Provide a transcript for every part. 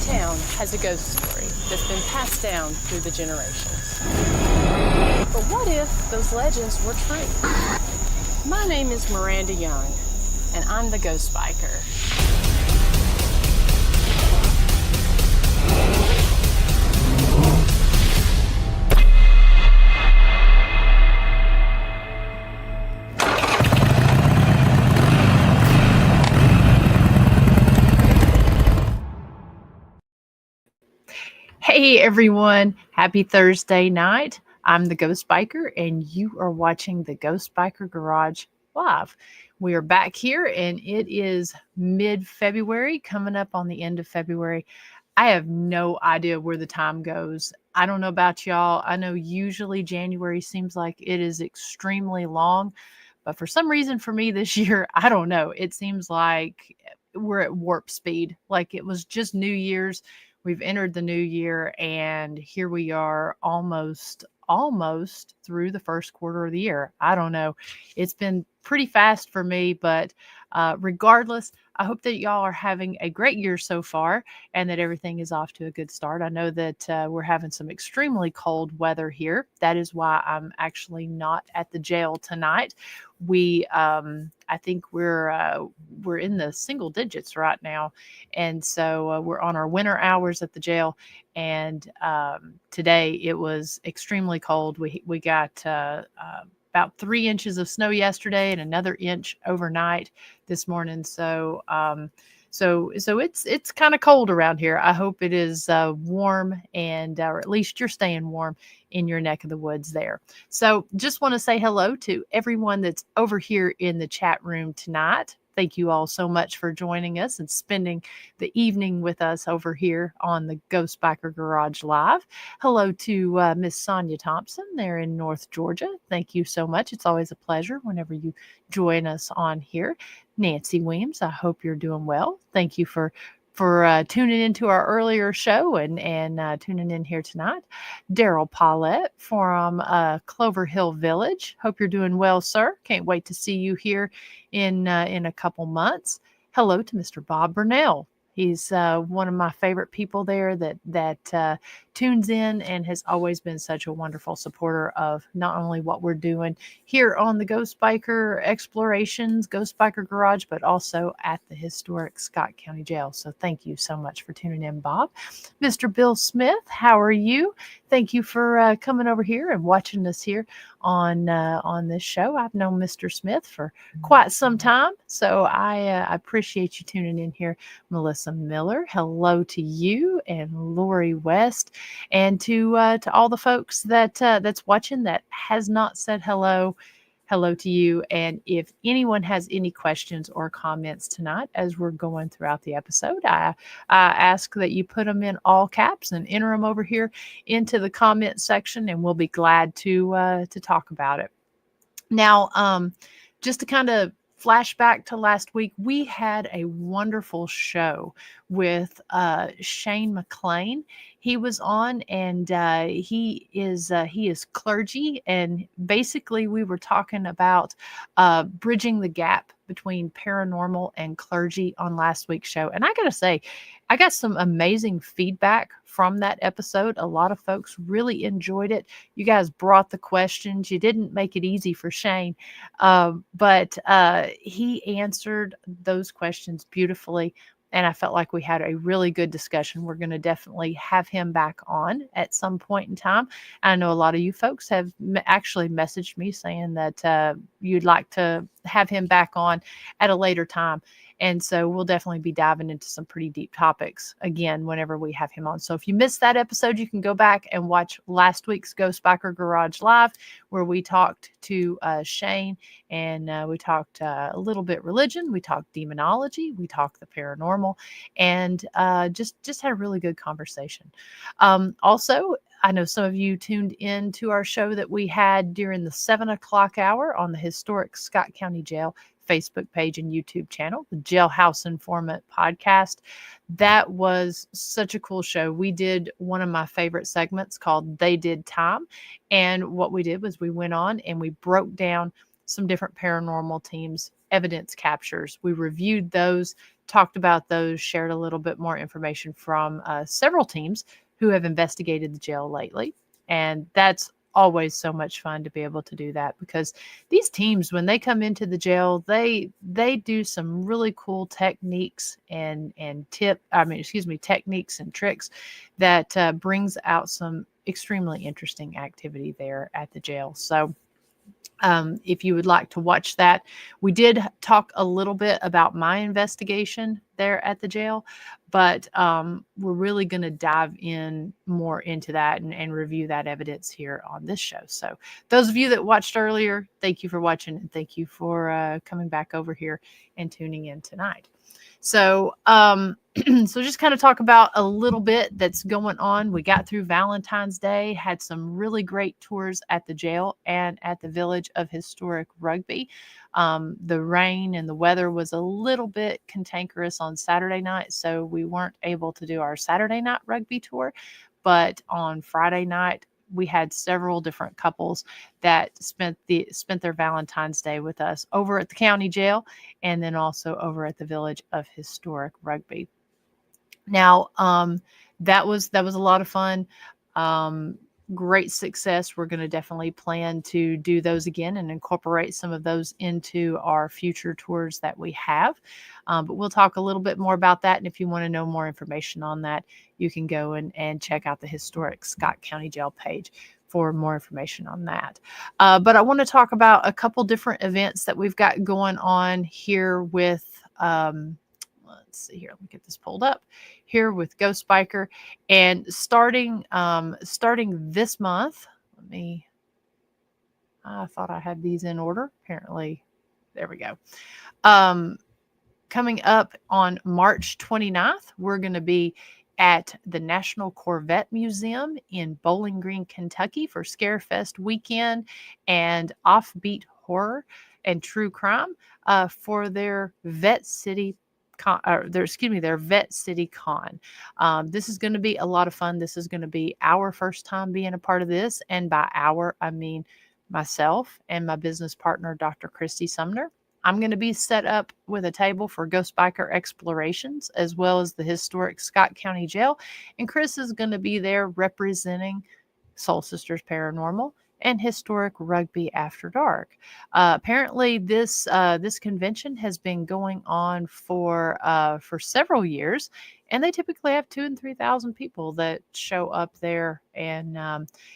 town has a ghost story that's been passed down through the generations. But what if those legends were true? My name is Miranda Young, and I'm the Ghost Biker. Hey everyone, happy Thursday night. I'm the Ghost Biker and you are watching the Ghost Biker Garage Live. We are back here and it is mid-February, coming up on the end of February. I have no idea where the time goes. I don't know about y'all. I know usually January seems like it is extremely long, but for some reason for me this year, I don't know. It seems like we're at warp speed. Like it was just New Year's. We've entered the new year and here we are almost through the first quarter of the year. I don't know. It's been pretty fast for me, but regardless, I hope that y'all are having a great year so far and that everything is off to a good start. I know that we're having some extremely cold weather here. That is why I'm actually not at the jail tonight. I think we're in the single digits right now, and so we're on our winter hours at the jail. And today it was extremely cold. We got about 3 inches of snow yesterday and another inch overnight this morning. So it's kind of cold around here. I hope it is warm or at least you're staying warm in your neck of the woods there. So just want to say hello to everyone that's over here in the chat room tonight. Thank you all so much for joining us and spending the evening with us over here on the Ghost Biker Garage Live. Hello to Miss Sonia Thompson there in North Georgia. Thank you so much. It's always a pleasure whenever you join us on here. Nancy Weems, I hope you're doing well. Thank you for tuning into our earlier show and tuning in here tonight. Daryl Paulette from Clover Hill Village. Hope you're doing well, sir. Can't wait to see you here in a couple months. Hello to Mr. Bob Burnell. He's one of my favorite people there that tunes in and has always been such a wonderful supporter of not only what we're doing here on the Ghost Biker Explorations, Ghost Biker Garage, but also at the historic Scott County Jail. So thank you so much for tuning in, Bob. Mr. Bill Smith, how are you? Thank you for coming over here and watching us here on this show. I've known Mr. Smith for quite some time, so I appreciate you tuning in here. Melissa Miller, hello to you, and Lori West, and to all the folks that's watching that has not said hello. Hello to you. And if anyone has any questions or comments tonight as we're going throughout the episode, I ask that you put them in all caps and enter them over here into the comment section, and we'll be glad to talk about it. Now, just to kind of flashback to last week, we had a wonderful show with Shane McLean. He was on, and he is clergy, and basically we were talking about bridging the gap between paranormal and clergy on last week's show. And I gotta say, I got some amazing feedback from that episode. A lot of folks really enjoyed it. You guys brought the questions. You didn't make it easy for Shane, but he answered those questions beautifully. And I felt like we had a really good discussion. We're going to definitely have him back on at some point in time. I know a lot of you folks have actually messaged me saying that you'd like to have him back on at a later time. And so we'll definitely be diving into some pretty deep topics again whenever we have him on. So if you missed that episode, you can go back and watch last week's Ghost Biker Garage Live, where we talked to Shane, and we talked a little bit religion, we talked demonology, we talked the paranormal, and just had a really good conversation. Also, I know some of you tuned in to our show that we had during the 7 o'clock hour on the historic Scott County Jail Facebook page and YouTube channel, the Jailhouse Informant podcast. That was such a cool show. We did one of my favorite segments called They Did Time. And what we did was we went on and we broke down some different paranormal teams evidence captures. We reviewed those, talked about those, shared a little bit more information from several teams who have investigated the jail lately. And that's always so much fun to be able to do that, because these teams, when they come into the jail, they do some really cool techniques and techniques and tricks that brings out some extremely interesting activity there at the jail. So if you would like to watch that, we did talk a little bit about my investigation there at the jail, but we're really going to dive in more into that and review that evidence here on this show. So those of you that watched earlier, thank you for watching, and thank you for coming back over here and tuning in tonight. So, so just kind of talk about a little bit that's going on. We got through Valentine's Day, had some really great tours at the jail and at the Village of Historic Rugby. The rain and the weather was a little bit cantankerous on Saturday night, so we weren't able to do our Saturday night rugby tour. But on Friday night, we had several different couples that spent their Valentine's Day with us over at the county jail, and then also over at the Village of Historic Rugby. Now, that was a lot of fun. Great success. We're going to definitely plan to do those again and incorporate some of those into our future tours that we have. But we'll talk a little bit more about that. And if you want to know more information on that, you can go and check out the Historic Scott County Jail page for more information on that. But I want to talk about a couple different events that we've got going on here with, let's see here, let me get this pulled up here with Ghost Biker. And starting this month, I thought I had these in order. Apparently, there we go. Coming up on March 29th, we're going to be at the National Corvette Museum in Bowling Green, Kentucky for Scarefest weekend and Offbeat Horror and True Crime for their Vet City their Vet City Con. This is going to be a lot of fun. This is going to be our first time being a part of this. And by our, I mean myself and my business partner, Dr. Christy Sumner. I'm going to be set up with a table for Ghost Biker Explorations, as well as the Historic Scott County Jail. And Chris is going to be there representing Soul Sisters Paranormal and Historic Rugby After Dark. Apparently, this convention has been going on for several years, and they typically have 2,000 and 3,000 people that show up there. And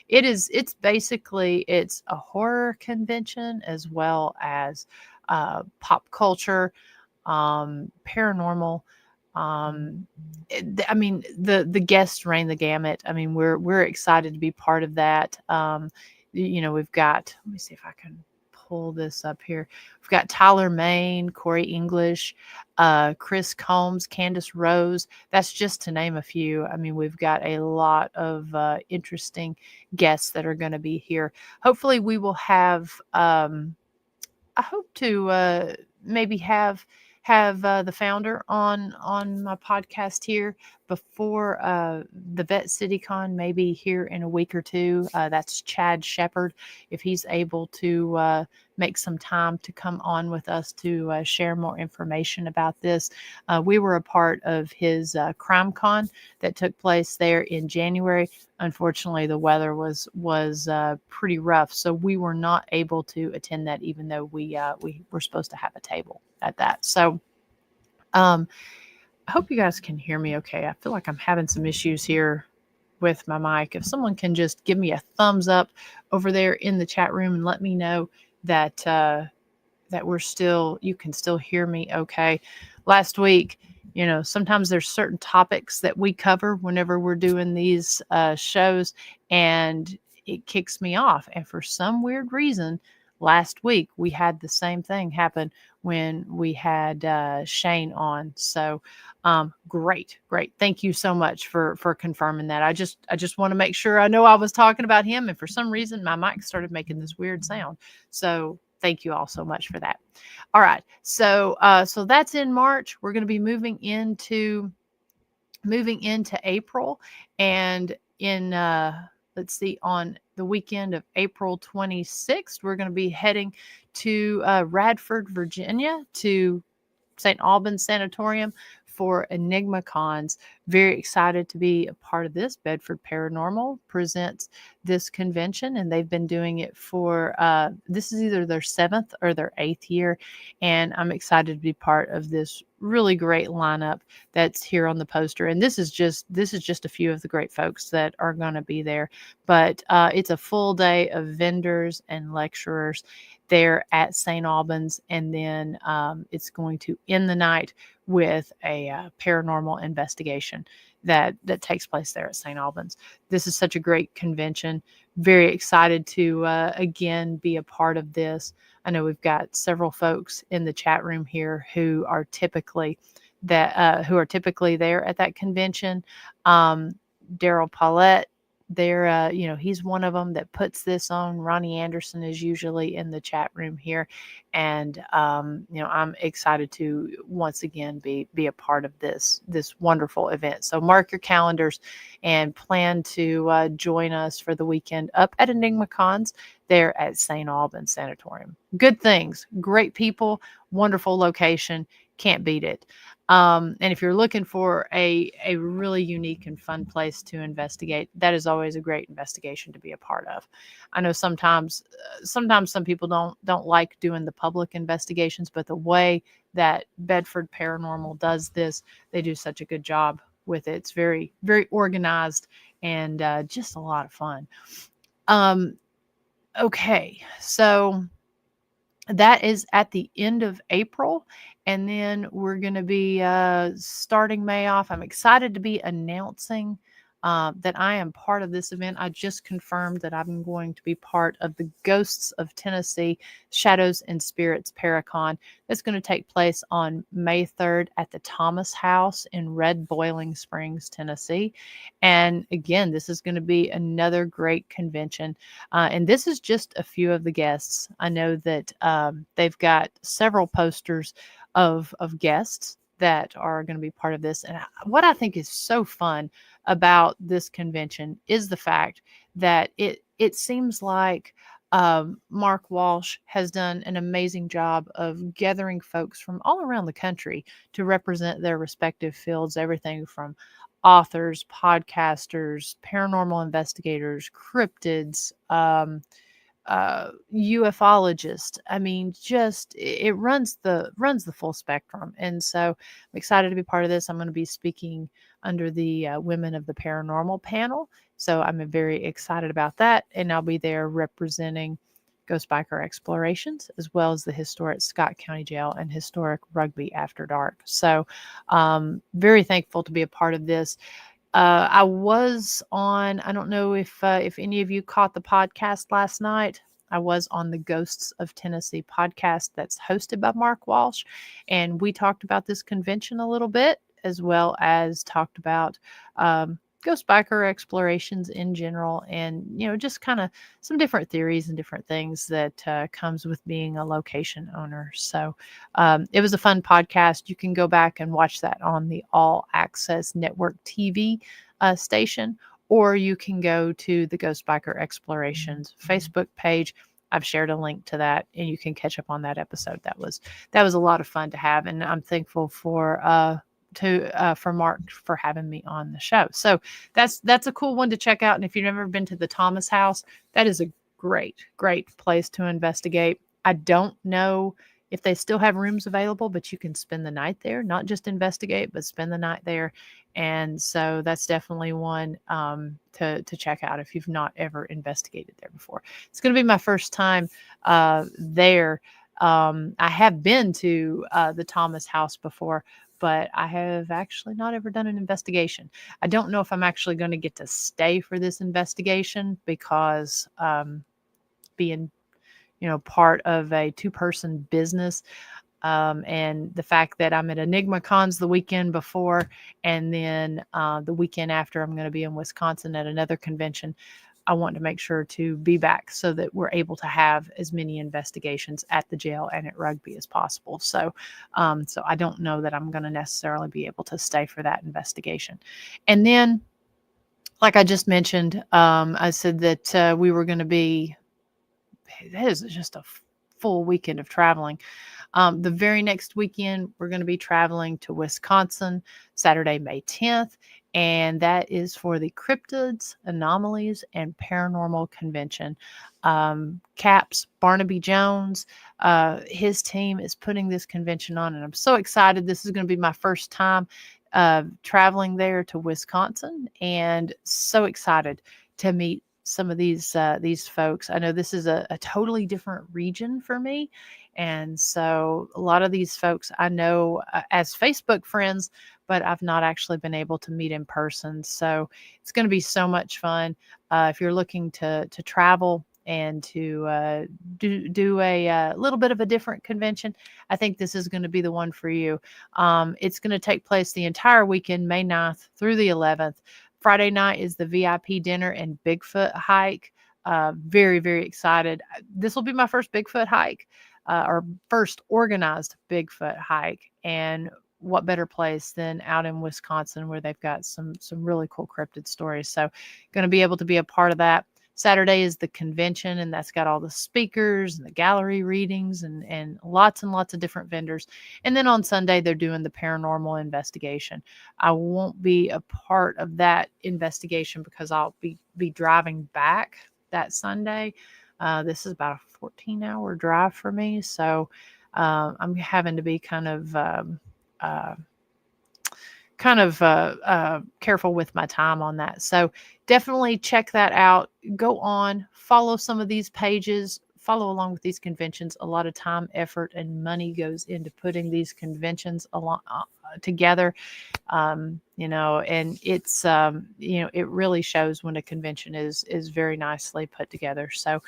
it's basically a horror convention as well as pop culture, paranormal. I mean, the guests reign the gamut. I mean, we're excited to be part of that. We've got, let me see if I can pull this up here. We've got Tyler Main, Corey English, Chris Combs, Candace Rose. That's just to name a few. I mean, we've got a lot of interesting guests that are going to be here. Hopefully we will have, I hope to maybe have the founder on my podcast here before the Vet City Con, maybe here in a week or two. That's Chad Shepard. If he's able to make some time to come on with us to share more information about this. We were a part of his Crime Con that took place there in January. Unfortunately, the weather was pretty rough, so we were not able to attend that, even though we were supposed to have a table at that. So I hope you guys can hear me okay. I feel like I'm having some issues here with my mic. If someone can just give me a thumbs up over there in the chat room and let me know that you can still hear me okay. Last week, sometimes there's certain topics that we cover whenever we're doing these shows, and it kicks me off. And for some weird reason, last week we had the same thing happen when we had Shane on. So great. Thank you so much for confirming that. I just want to make sure I know I was talking about him, and for some reason my mic started making this weird sound. So thank you all so much for that. All right. So that's in March. We're going to be moving into April, and in let's see, on the weekend of April 26th, we're going to be heading to Radford, Virginia, to St. Albans Sanatorium for Enigma Cons. Very excited to be a part of this. Bedford Paranormal presents this convention, and they've been doing it for this is either their 7th or their 8th year, and I'm excited to be part of this really great lineup that's here on the poster. And this is just a few of the great folks that are going to be there, but it's a full day of vendors and lecturers there at St. Albans, and then it's going to end the night with a paranormal investigation that takes place there at St. Albans. This is such a great convention. Very excited to again be a part of this. I know we've got several folks in the chat room here who are typically there at that convention. Daryl Paulette, there, he's one of them that puts this on. Ronnie Anderson is usually in the chat room here, and I'm excited to once again be a part of this wonderful event. So mark your calendars and plan to join us for the weekend up at Enigma Cons there at St. Albans Sanatorium. Good things, great people, wonderful location, can't beat it. And if you're looking for a really unique and fun place to investigate, that is always a great investigation to be a part of. I know sometimes some people don't like doing the public investigations, but the way that Bedford Paranormal does this, they do such a good job with it. It's very, very organized and just a lot of fun. Okay, so that is at the end of April, and then we're going to be starting May off. I'm excited to be announcing that I am part of this event. I just confirmed that I'm going to be part of the Ghosts of Tennessee Shadows and Spirits Paracon. That's going to take place on May 3rd at the Thomas House in Red Boiling Springs, Tennessee. And again, this is going to be another great convention. And this is just a few of the guests. I know that they've got several posters of guests that are going to be part of this. And what I think is so fun about this convention is the fact that it seems like Mark Walsh has done an amazing job of gathering folks from all around the country to represent their respective fields, everything from authors, podcasters, paranormal investigators, cryptids, ufologist. I mean, just it runs the full spectrum. And so I'm excited to be part of this. I'm going to be speaking under the Women of the Paranormal panel. So I'm very excited about that. And I'll be there representing Ghost Biker Explorations, as well as the historic Scott County Jail and historic Rugby After Dark. So very thankful to be a part of this. I was on, I don't know if any of you caught the podcast last night. I was on the Ghosts of Tennessee podcast that's hosted by Mark Walsh. And we talked about this convention a little bit, as well as talked about Ghost Biker Explorations in general, and just kind of some different theories and different things that comes with being a location owner. So it was a fun podcast. You can go back and watch that on the All Access Network TV station, or you can go to the Ghost Biker Explorations Facebook page. I've shared a link to that, and you can catch up on that episode. That was a lot of fun to have, and I'm thankful for Mark for having me on the show. So that's a cool one to check out. And if you've never been to the Thomas House, that is a great place to investigate. I don't know if they still have rooms available, but you can spend the night there, not just investigate, but spend the night there. And so that's definitely one to check out if you've not ever investigated there before. It's going to be my first time there. I have been to the Thomas House before, but I have actually not ever done an investigation. I don't know if I'm actually going to get to stay for this investigation because being, part of a two-person business, and the fact that I'm at Enigma Cons the weekend before, and then the weekend after I'm going to be in Wisconsin at another convention. I want to make sure to be back so that we're able to have as many investigations at the jail and at Rugby as possible. So I don't know that I'm going to necessarily be able to stay for that investigation. And then Like I just mentioned, I said that we were going to be, that is just a full weekend of traveling. The very next weekend, we're going to be traveling to Wisconsin, Saturday, May 10th, and that is for the Cryptids, Anomalies, and Paranormal Convention. Caps, Barnaby Jones, his team is putting this convention on, and I'm so excited. This is going to be my first time traveling there to Wisconsin, and so excited to meet some of these folks. I know this is a totally different region for me, and so a lot of these folks I know as Facebook friends, but I've not actually been able to meet in person. So it's going to be so much fun. If you're looking to travel and to do a little bit of a different convention, I think this is going to be the one for you. It's going to take place the entire weekend, May 9th through the 11th. Friday night is the VIP dinner and Bigfoot hike. Very, very excited. This will be my first Bigfoot hike, our first organized Bigfoot hike. And what better place than out in Wisconsin, where they've got some really cool cryptid stories. So going to be able to be a part of that. Saturday is the convention, and that's got all the speakers and the gallery readings and lots of different vendors. And then on Sunday, they're doing the paranormal investigation. I won't be a part of that investigation because I'll be driving back that Sunday. This is about a 14-hour drive for me, so I'm having to be uh, careful with my time on that. So definitely check that out. Go on, follow some of these pages, follow along with these conventions. A lot of time, effort, and money goes into putting these conventions along together. And it's it really shows when a convention is very nicely put together. So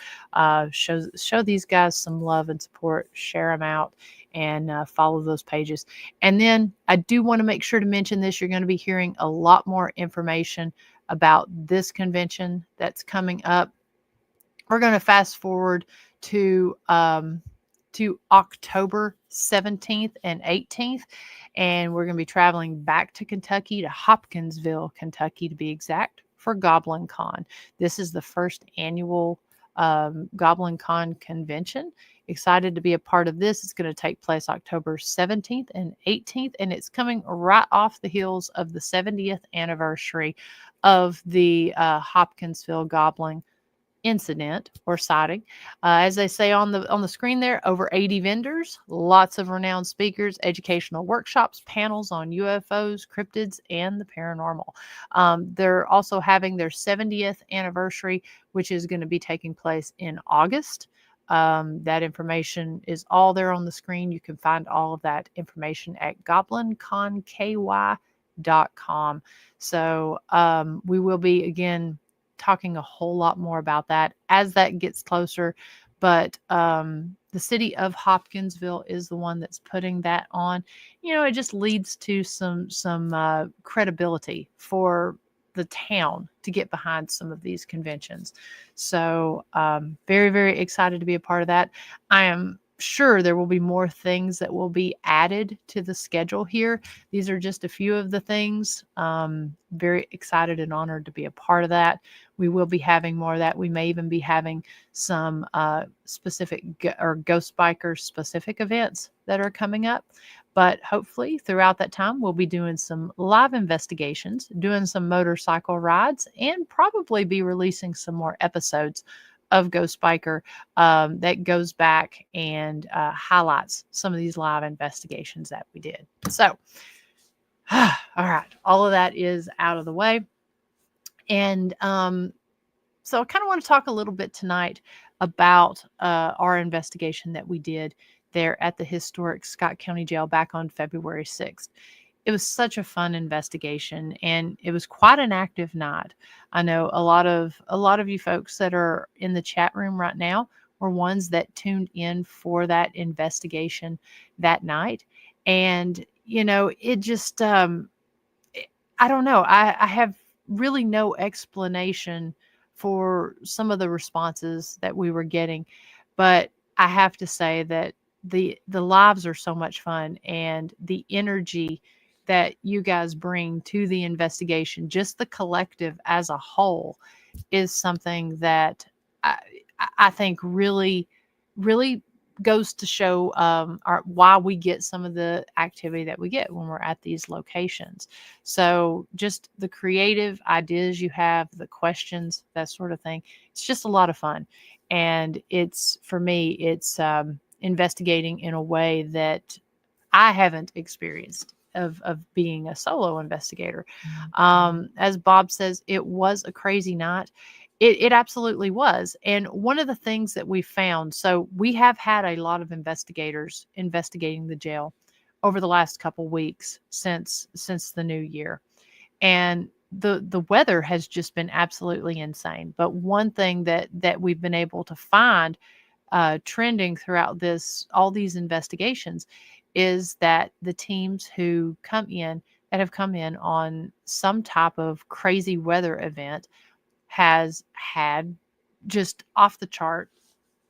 show these guys some love and support, share them out, and follow those pages. And then I do want to make sure to mention this. You're going to be hearing a lot more information about this convention that's coming up. We're going to fast forward to October 17th and 18th, and we're going to be traveling back to Kentucky, to Hopkinsville, Kentucky, to be exact, for Goblin Con. This is the first annual Goblin Con convention. Excited to be a part of this. It's going to take place October 17th and 18th, and it's coming right off the heels of the 70th anniversary of the Hopkinsville Goblin incident or sighting. As they say on the screen there, over 80 vendors, lots of renowned speakers, educational workshops, panels on UFOs, cryptids, and the paranormal. They're also having their 70th anniversary, which is going to be taking place in August. That information is all there on the screen. You can find all of that information at goblinconky.com. So we will be again talking a whole lot more about that as that gets closer. But the city of Hopkinsville is the one that's putting that on. It just leads to some credibility for the town to get behind some of these conventions. So very, very excited to be a part of that. I am sure there will be more things that will be added to the schedule here. These are just a few of the things. Very excited and honored to be a part of that. We will be having more of that. We may even be having some specific or Ghost Biker specific events that are coming up. But hopefully throughout that time, we'll be doing some live investigations, doing some motorcycle rides, and probably be releasing some more episodes of Ghost Biker that goes back and highlights some of these live investigations that we did. So, all right, all of that is out of the way. And so I kind of want to talk a little bit tonight about our investigation that we did there at the historic Scott County Jail back on February 6th. It was such a fun investigation, and it was quite an active night. I know a lot of you folks that are in the chat room right now were ones that tuned in for that investigation that night. And it just I don't know. I have really no explanation for some of the responses that we were getting, but I have to say that the lives are so much fun, and the energy that you guys bring to the investigation, just the collective as a whole, is something that I, I think really goes to show why we get some of the activity that we get when we're at these locations. So just the creative ideas you have, the questions, that sort of thing. It's just a lot of fun. And it's, for me, it's investigating in a way that I haven't experienced of being a solo investigator. As Bob says, it was a crazy night. It absolutely was. And one of the things that we found, so we have had a lot of investigators investigating the jail over the last couple weeks since the new year. And the weather has just been absolutely insane. But one thing that we've been able to find trending throughout all these investigations is that the teams who have come in on some type of crazy weather event has had just off the chart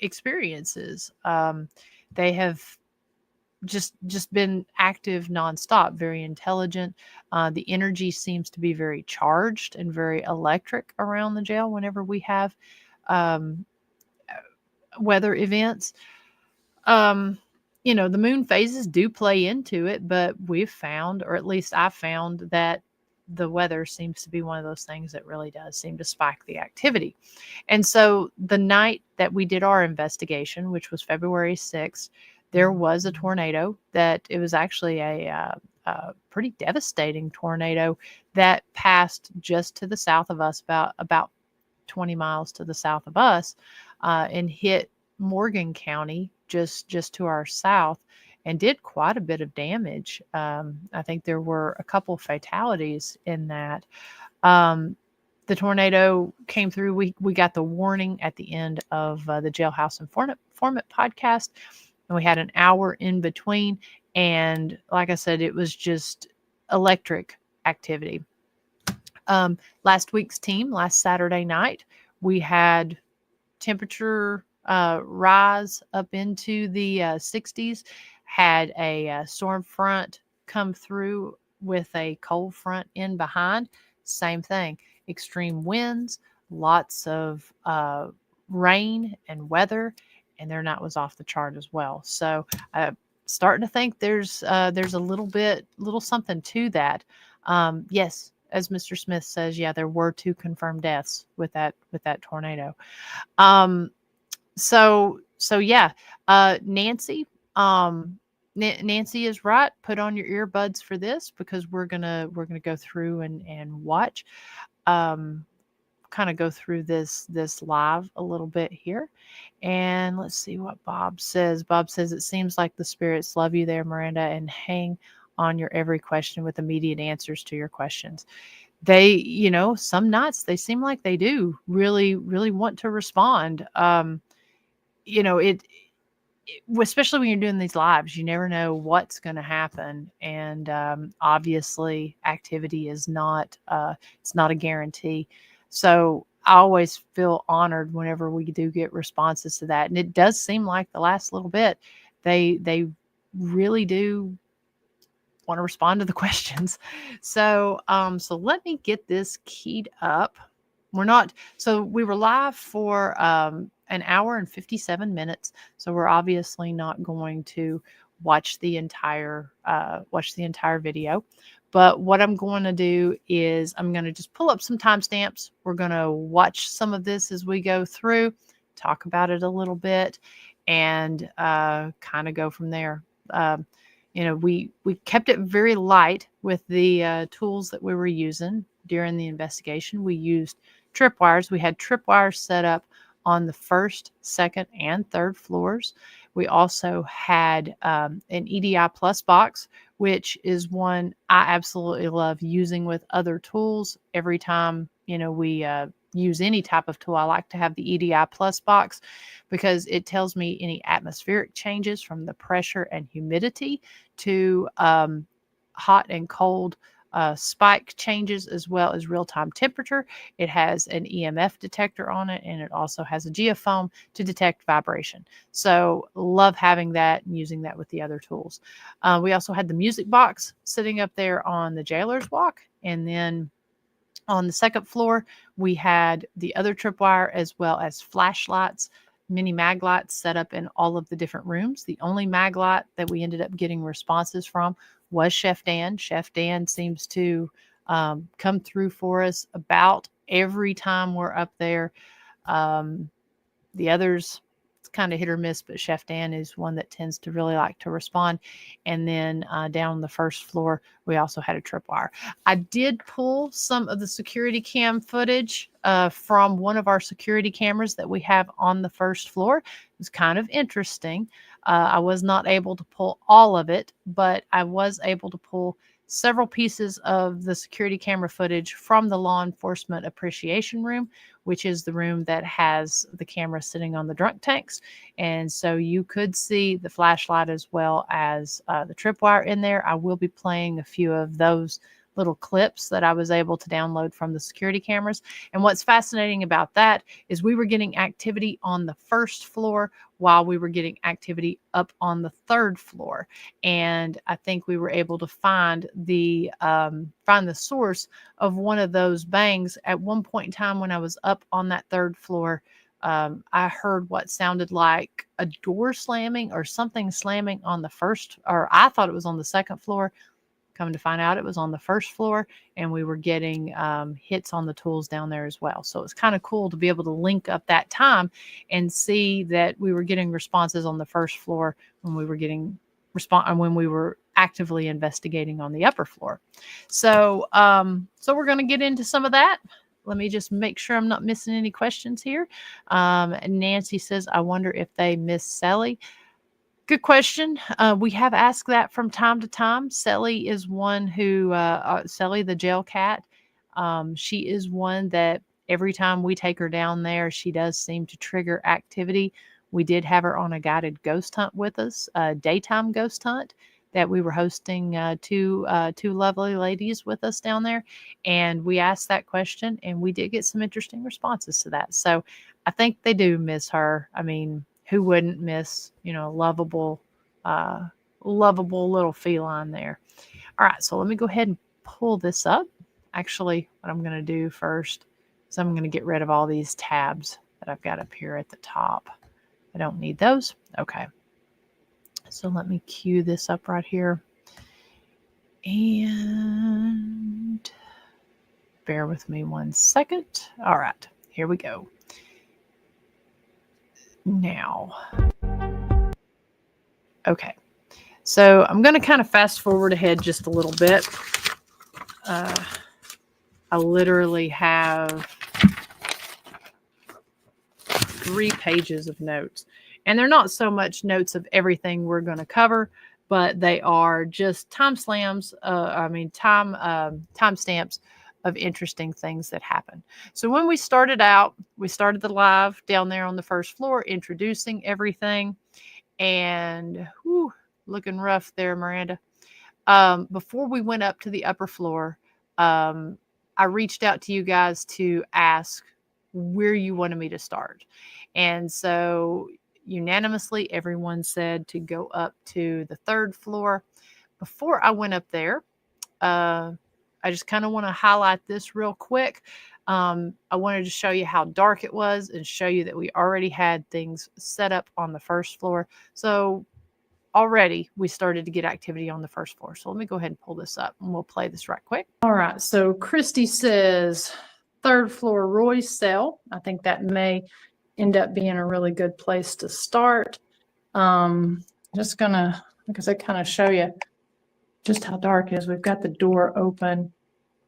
experiences. They have just been active nonstop, very intelligent. The energy seems to be very charged and very electric around the jail whenever we have um, weather events. Um, the moon phases do play into it, but we've found, or at least I found, that the weather seems to be one of those things that really does seem to spike the activity. And so the night that we did our investigation, which was February 6th, there was a tornado that it was actually a pretty devastating tornado that passed just to the south of us, about 20 miles to the south of us, and hit Morgan County just to our south, and did quite a bit of damage. I think there were a couple fatalities in that. The tornado came through. We got the warning at the end of the Jailhouse Informant podcast, and we had an hour in between. And like I said, it was just electric activity. Last week's team, last Saturday night, we had temperature rise up into the 60s, had a storm front come through with a cold front in behind. Same thing, extreme winds, lots of rain and weather, and their night was off the chart as well. So starting to think there's a little something to that. Yes, as Mr. Smith says, yeah, there were 2 confirmed deaths with that tornado. So yeah, Nancy, Nancy is right. Put on your earbuds for this, because we're gonna go through and watch, kind of go through this live a little bit here. And let's see what Bob says. Bob says, it seems like the spirits love you there, Miranda, and hang on your every question with immediate answers to your questions. They, some nights they seem like they do really want to respond. It, especially when you're doing these lives, you never know what's going to happen. And obviously activity is not, it's not a guarantee. So I always feel honored whenever we do get responses to that. And it does seem like the last little bit, they really do want to respond to the questions. So let me get this keyed up. We were live for an hour and 57 minutes. So we're obviously not going to watch the entire video. But what I'm going to do is I'm going to just pull up some timestamps. We're going to watch some of this as we go through, talk about it a little bit, and kind of go from there. We kept it very light with the tools that we were using during the investigation. We used tripwires. We had tripwires set up on the first, second, and third floors. We also had an EDI Plus box, which is one I absolutely love using with other tools. Every time, we use any type of tool, I like to have the EDI Plus box, because it tells me any atmospheric changes from the pressure and humidity to hot and cold spike changes as well as real-time temperature. It has an EMF detector on it, and it also has a geophone to detect vibration. So love having that and using that with the other tools. We also had the music box sitting up there on the jailer's walk, and then on the second floor, we had the other tripwire as well as flashlights, mini mag lights set up in all of the different rooms. The only mag light that we ended up getting responses from was Chef Dan. Chef Dan seems to come through for us about every time we're up there. The others, it's kind of hit or miss, but Chef Dan is one that tends to really like to respond. And then down on the first floor, we also had a tripwire. I did pull some of the security cam footage from one of our security cameras that we have on the first floor. It was kind of interesting. I was not able to pull all of it, but I was able to pull several pieces of the security camera footage from the law enforcement appreciation room, which is the room that has the camera sitting on the drunk tanks. And so you could see the flashlight as well as the tripwire in there. I will be playing a few of those little clips that I was able to download from the security cameras. And what's fascinating about that is we were getting activity on the first floor while we were getting activity up on the third floor. And I think we were able to find the source of one of those bangs. At one point in time when I was up on that third floor, I heard what sounded like a door slamming or something slamming on the first, or I thought it was on the second floor. Come to find out, it was on the first floor, and we were getting hits on the tools down there as well. So it's kind of cool to be able to link up that time and see that we were getting responses on the first floor when we were getting when we were actively investigating on the upper floor. So, so we're going to get into some of that. Let me just make sure I'm not missing any questions here. Nancy says, I wonder if they miss Sally. Good question. We have asked that from time to time. Sally is one who, Sally the jail cat, she is one that every time we take her down there, she does seem to trigger activity. We did have her on a guided ghost hunt with us, a daytime ghost hunt that we were hosting two lovely ladies with us down there. And we asked that question, and we did get some interesting responses to that. So I think they do miss her. I mean, who wouldn't miss, lovable little feline there. All right, so let me go ahead and pull this up. Actually, what I'm going to do first is I'm going to get rid of all these tabs that I've got up here at the top. I don't need those. Okay. So let me cue this up right here. And bear with me 1 second. All right, here we go. Now, okay, so I'm going to kind of fast forward ahead just a little bit. I literally have 3 pages of notes, and they're not so much notes of everything we're going to cover, but they are just timestamps of interesting things that happen. So when we started out, we started the live down there on the first floor, introducing everything, and looking rough there, Miranda. Before we went up to the upper floor, I reached out to you guys to ask where you wanted me to start. And so unanimously, everyone said to go up to the third floor. Before I went up there, I just kind of want to highlight this real quick. I wanted to show you how dark it was and show you that we already had things set up on the first floor. So already we started to get activity on the first floor. So let me go ahead and pull this up and we'll play this right quick. All right. So Christy says third floor Roy's cell. I think that may end up being a really good place to start. Just gonna, because I kind of show you just how dark it is. We've got the door open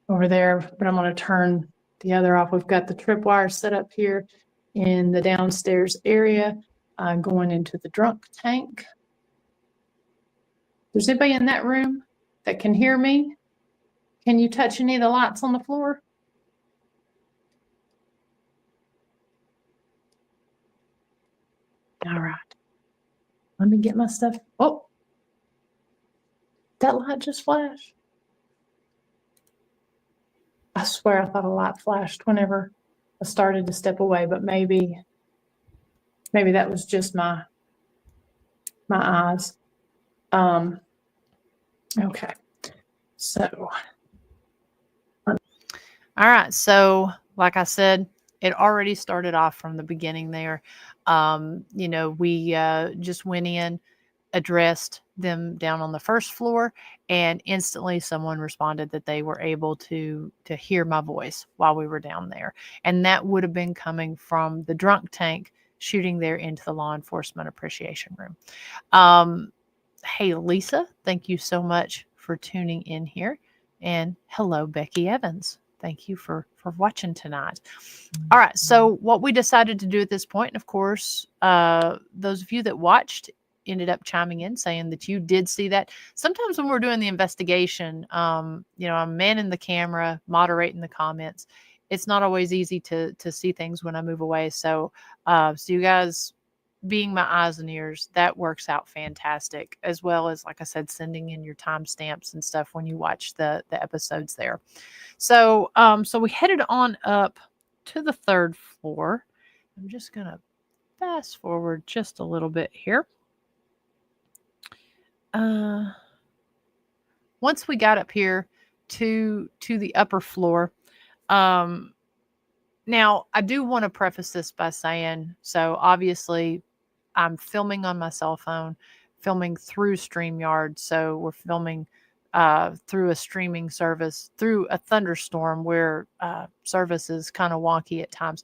over there, but I'm going to turn the other off. We've got the tripwire set up here in the downstairs area, going into the drunk tank. There's anybody in that room that can hear me? Can you touch any of the lights on the floor? All right. Let me get my stuff. Oh, that light just flashed. swear I thought a light flashed whenever I started to step away, but maybe that was just my eyes. Okay, so. All right. So, like I said, it already started off from the beginning there. We just went in, addressed them down on the first floor, and instantly someone responded that they were able to hear my voice while we were down there. And that would have been coming from the drunk tank shooting there into the law enforcement appreciation room. Hey, Lisa, thank you so much for tuning in here. And hello, Becky Evans. Thank you for watching tonight. All right, so what we decided to do at this point, and of course, those of you that watched ended up chiming in saying that you did see that. Sometimes when we're doing the investigation, I'm manning the camera, moderating the comments. It's not always easy to see things when I move away. So you guys being my eyes and ears, that works out fantastic, as well as, like I said, sending in your timestamps and stuff when you watch the episodes there. So we headed on up to the third floor. I'm just gonna fast forward just a little bit here. Once we got up here to the upper floor, now I do want to preface this by saying, so obviously I'm filming on my cell phone, filming through StreamYard. So we're filming through a streaming service, through a thunderstorm where service is kind of wonky at times.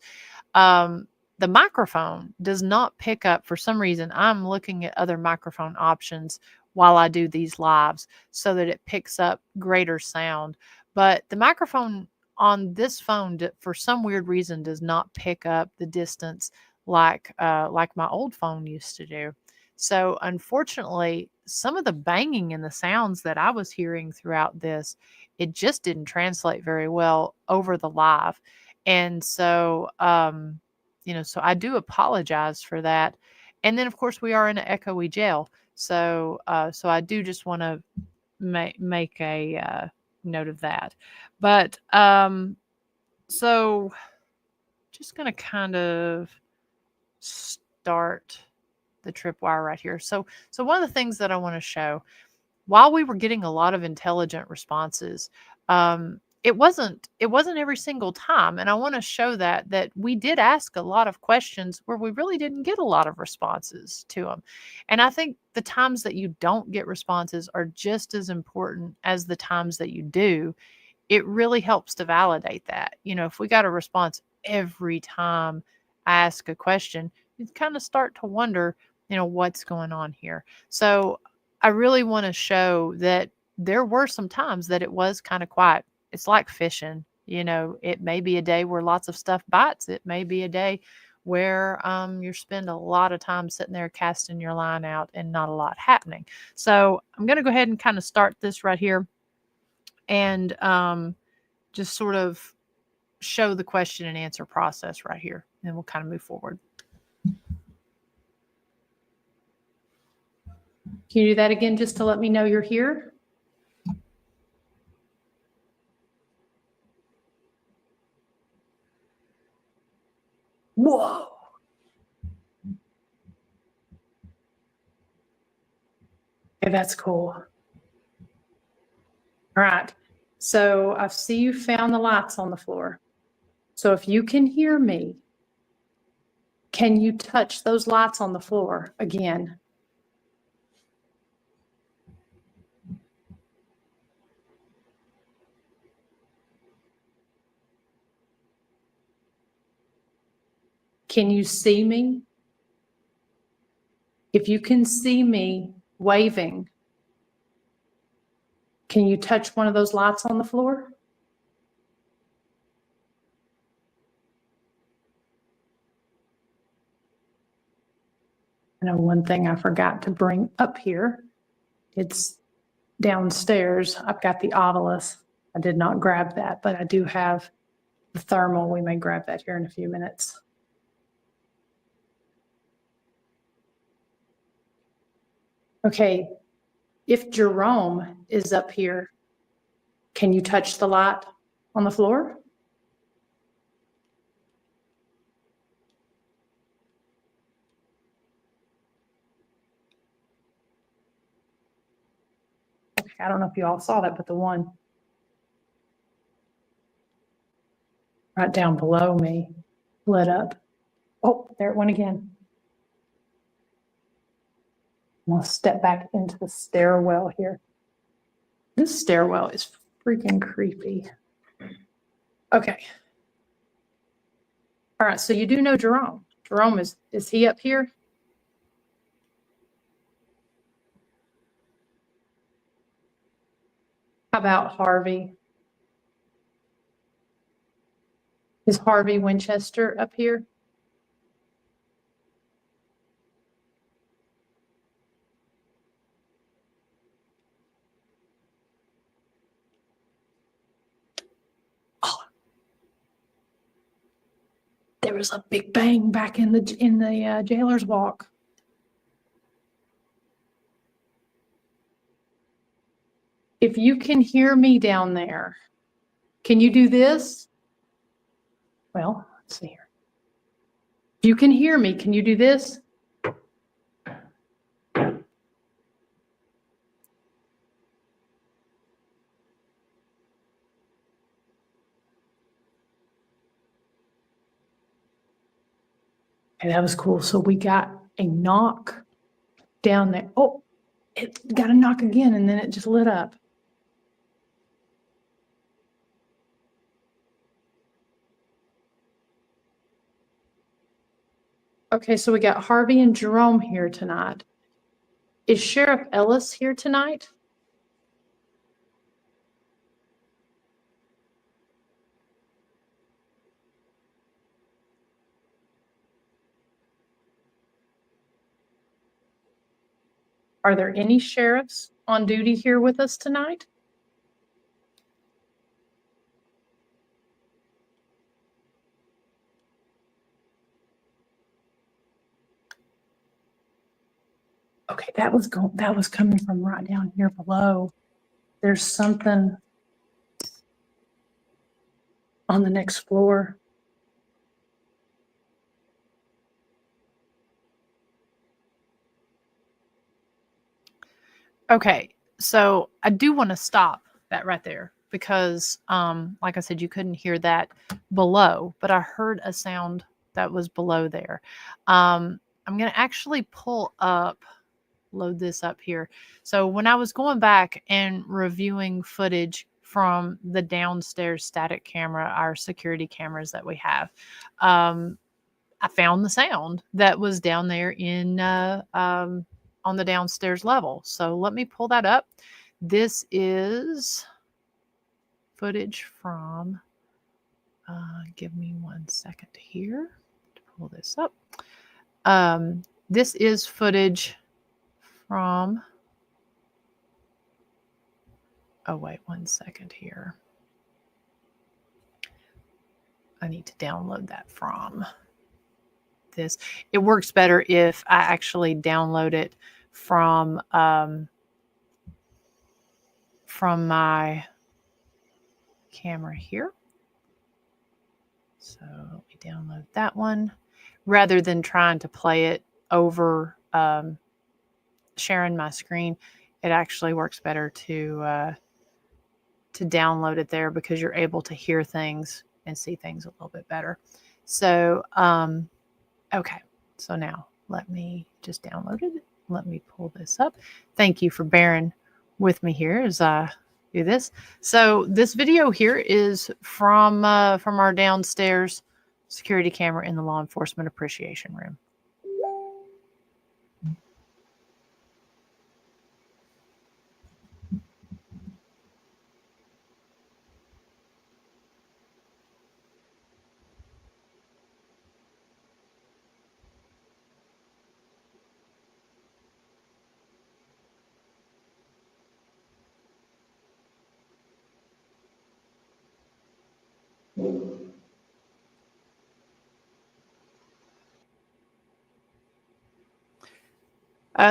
The microphone does not pick up, for some reason. I'm looking at other microphone options while I do these lives so that it picks up greater sound. But the microphone on this phone, for some weird reason, does not pick up the distance like my old phone used to do. So unfortunately, some of the banging and the sounds that I was hearing throughout this, it just didn't translate very well over the live. And so, so I do apologize for that. And then, of course, we are in an echoey jail. So I do just want to make a note of that. But so just going to kind of start the tripwire right here. So one of the things that I want to show, while we were getting a lot of intelligent responses, it wasn't every single time. And I want to show that we did ask a lot of questions where we really didn't get a lot of responses to them. And I think the times that you don't get responses are just as important as the times that you do. It really helps to validate that. If we got a response every time I ask a question, you kind of start to wonder, what's going on here. So I really want to show that there were some times that it was kind of quiet. It's like fishing. It may be a day where lots of stuff bites. It may be a day where you spend a lot of time sitting there casting your line out and not a lot happening. So I'm going to go ahead and kind of start this right here and just sort of show the question and answer process right here. And we'll kind of move forward. Can you do that again just to let me know you're here? Whoa. Okay, that's cool. All right. So I see you found the lights on the floor. So if you can hear me, can you touch those lights on the floor again? Can you see me? If you can see me waving, can you touch one of those lights on the floor? I know one thing I forgot to bring up here. It's downstairs. I've got the Ovilus. I did not grab that, but I do have the thermal. We may grab that here in a few minutes. Okay, if Jerome is up here, can you touch the light on the floor? I don't know if you all saw that, but the one right down below me lit up. Oh, there it went again. I'm going to step back into the stairwell here. This stairwell is freaking creepy. Okay. All right, so you do know Jerome. Jerome, is he up here? How about Harvey? Is Harvey Winchester up here? Oh, there was a big bang back in the jailer's walk. If you can hear me down there, can you do this? Well, let's see here. If you can hear me, can you do this? Okay, that was cool. So we got a knock down there. Oh, it got a knock again, and then it just lit up. Okay, so we got Harvey and Jerome here tonight. Is Sheriff Ellis here tonight? Are there any sheriffs on duty here with us tonight? Okay, that was coming from right down here below. There's something on the next floor. Okay, so I do want to stop that right there because, like I said, you couldn't hear that below, but I heard a sound that was below there. I'm going to actually load this up here. So when I was going back and reviewing footage from the downstairs static camera, our security cameras that we have, I found the sound that was down there in on the downstairs level. So let me pull that up. This is footage from, give me 1 second here to pull this up. This is footage from, oh wait, 1 second here. I need to download that from this. It works better if I actually download it from my camera here. So let me download that one rather than trying to play it over sharing my screen. It actually works better to download it there because you're able to hear things and see things a little bit better. So okay, so now let me just download it. Let me pull this up. Thank you for bearing with me here as I do this. So this video here is from our downstairs security camera in the law enforcement appreciation room.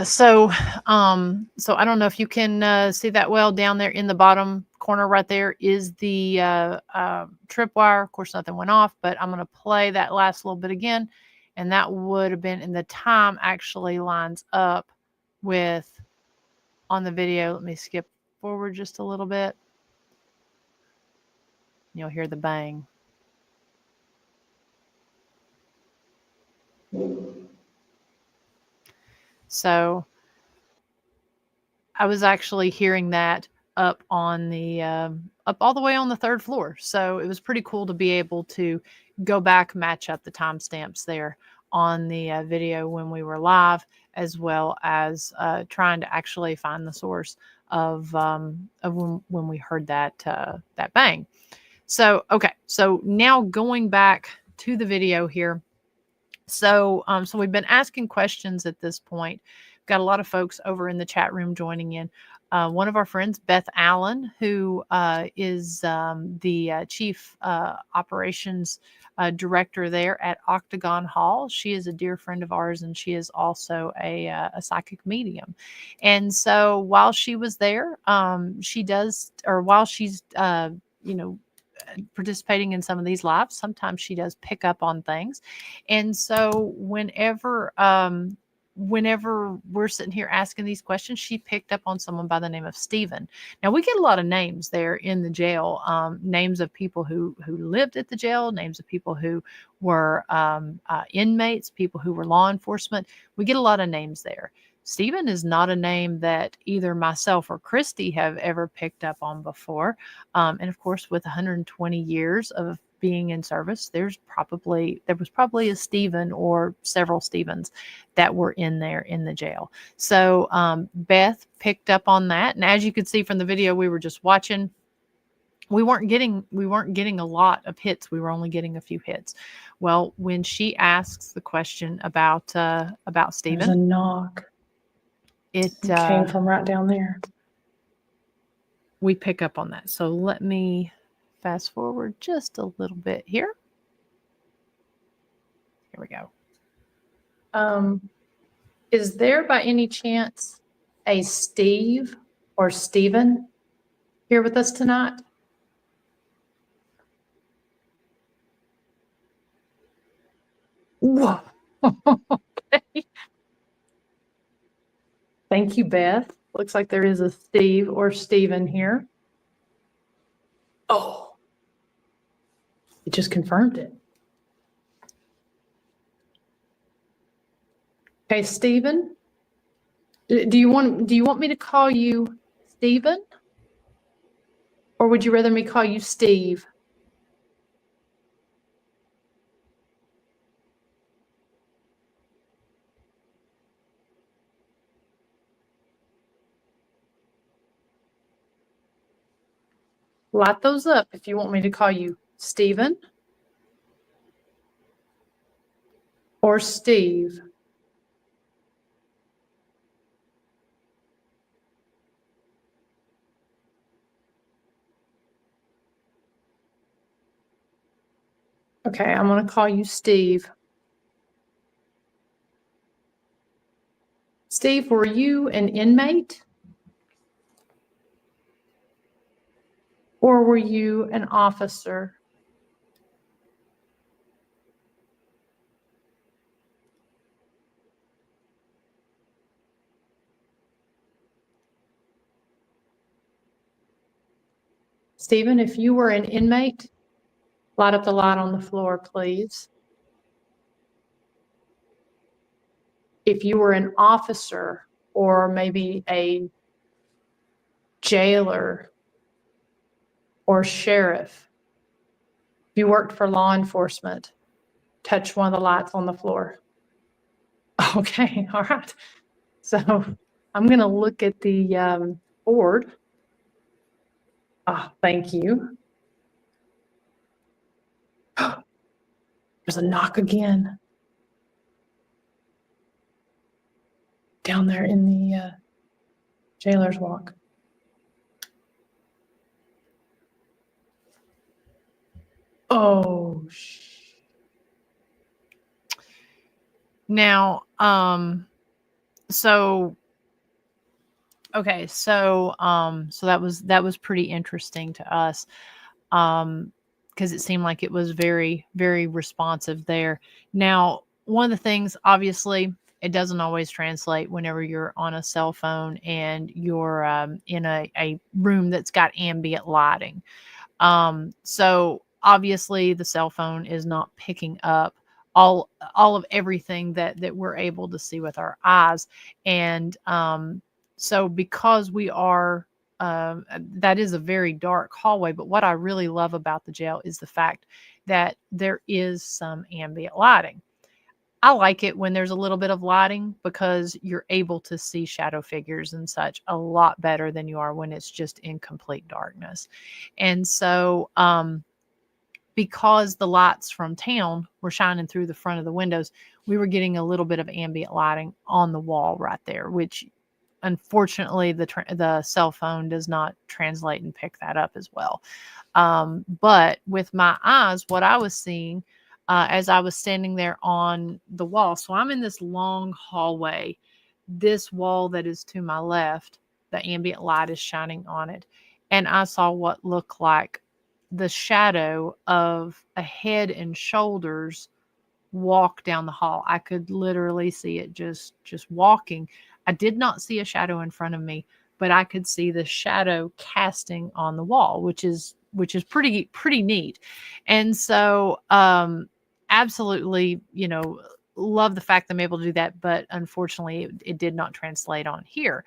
So I don't know if you can see that well down there in the bottom corner right there is the tripwire. Of course, nothing went off, but I'm going to play that last little bit again. And that would have been, and the time actually lines up with on the video. Let me skip forward just a little bit. You'll hear the bang. So I was actually hearing that up on the up all the way on the third floor. So it was pretty cool to be able to go back, match up the timestamps there on the video when we were live, as well as trying to actually find the source of when we heard that that bang. So okay, so now going back to the video here. So so we've been asking questions at this point. Got a lot of folks over in the chat room joining in. One of our friends, Beth Allen, who is the chief operations director there at Octagon Hall. She is a dear friend of ours, and she is also a psychic medium. And so while she was there, she does, or while she's, you know, participating in some of these lives, sometimes she does pick up on things. And so whenever we're sitting here asking these questions, she picked up on someone by the name of Stephen. Now we get a lot of names there in the jail, names of people who lived at the jail, names of people who were inmates, people who were law enforcement. We get a lot of names there. Stephen is not a name that either myself or Christy have ever picked up on before. And of course, with 120 years of being in service, there was probably a Stephen or several Stephens that were in there in the jail. So Beth picked up on that, and as you could see from the video we were just watching, we weren't getting a lot of hits. We were only getting a few hits. Well, when she asks the question about Stephen, there's a knock. It came from right down there. We pick up on that. So let me fast forward just a little bit here. Here we go. Is there by any chance a Steve or Stephen here with us tonight? Whoa. Okay. Thank you, Beth. Looks like there is a Steve or Stephen here. Oh, it just confirmed it. Okay, Stephen, do you want me to call you Stephen? Or would you rather me call you Steve? Light those up if you want me to call you Stephen or Steve. Okay, I'm going to call you Steve. Steve, were you an inmate? Or were you an officer? Stephen, if you were an inmate, light up the light on the floor, please. If you were an officer or maybe a jailer or sheriff, if you worked for law enforcement, touch one of the lights on the floor. Okay, all right. So I'm going to look at the board. Thank you. There's a knock again. Down there in the jailer's walk. Oh, now, so okay, so that was pretty interesting to us, because it seemed like it was very, very responsive there. Now, one of the things, obviously, It doesn't always translate whenever you're on a cell phone and you're in a room that's got ambient lighting. So obviously the cell phone is not picking up all of everything that we're able to see with our eyes. And so because we are that is a very dark hallway, but what I really love about the jail is the fact that there is some ambient lighting. I like it when there's a little bit of lighting because you're able to see shadow figures and such a lot better than you are when it's just in complete darkness. And so, because the lights from town were shining through the front of the windows, we were getting a little bit of ambient lighting on the wall right there, which unfortunately the cell phone does not translate and pick that up as well. But with my eyes, what I was seeing as I was standing there on the wall, so I'm in this long hallway. This wall that is to my left, the ambient light is shining on it. And I saw what looked like the shadow of a head and shoulders walk down the hall. I could literally see it just walking. I did not see a shadow in front of me, but I could see the shadow casting on the wall, which is pretty neat. And so absolutely, love the fact that I'm able to do that, but unfortunately it did not translate on here.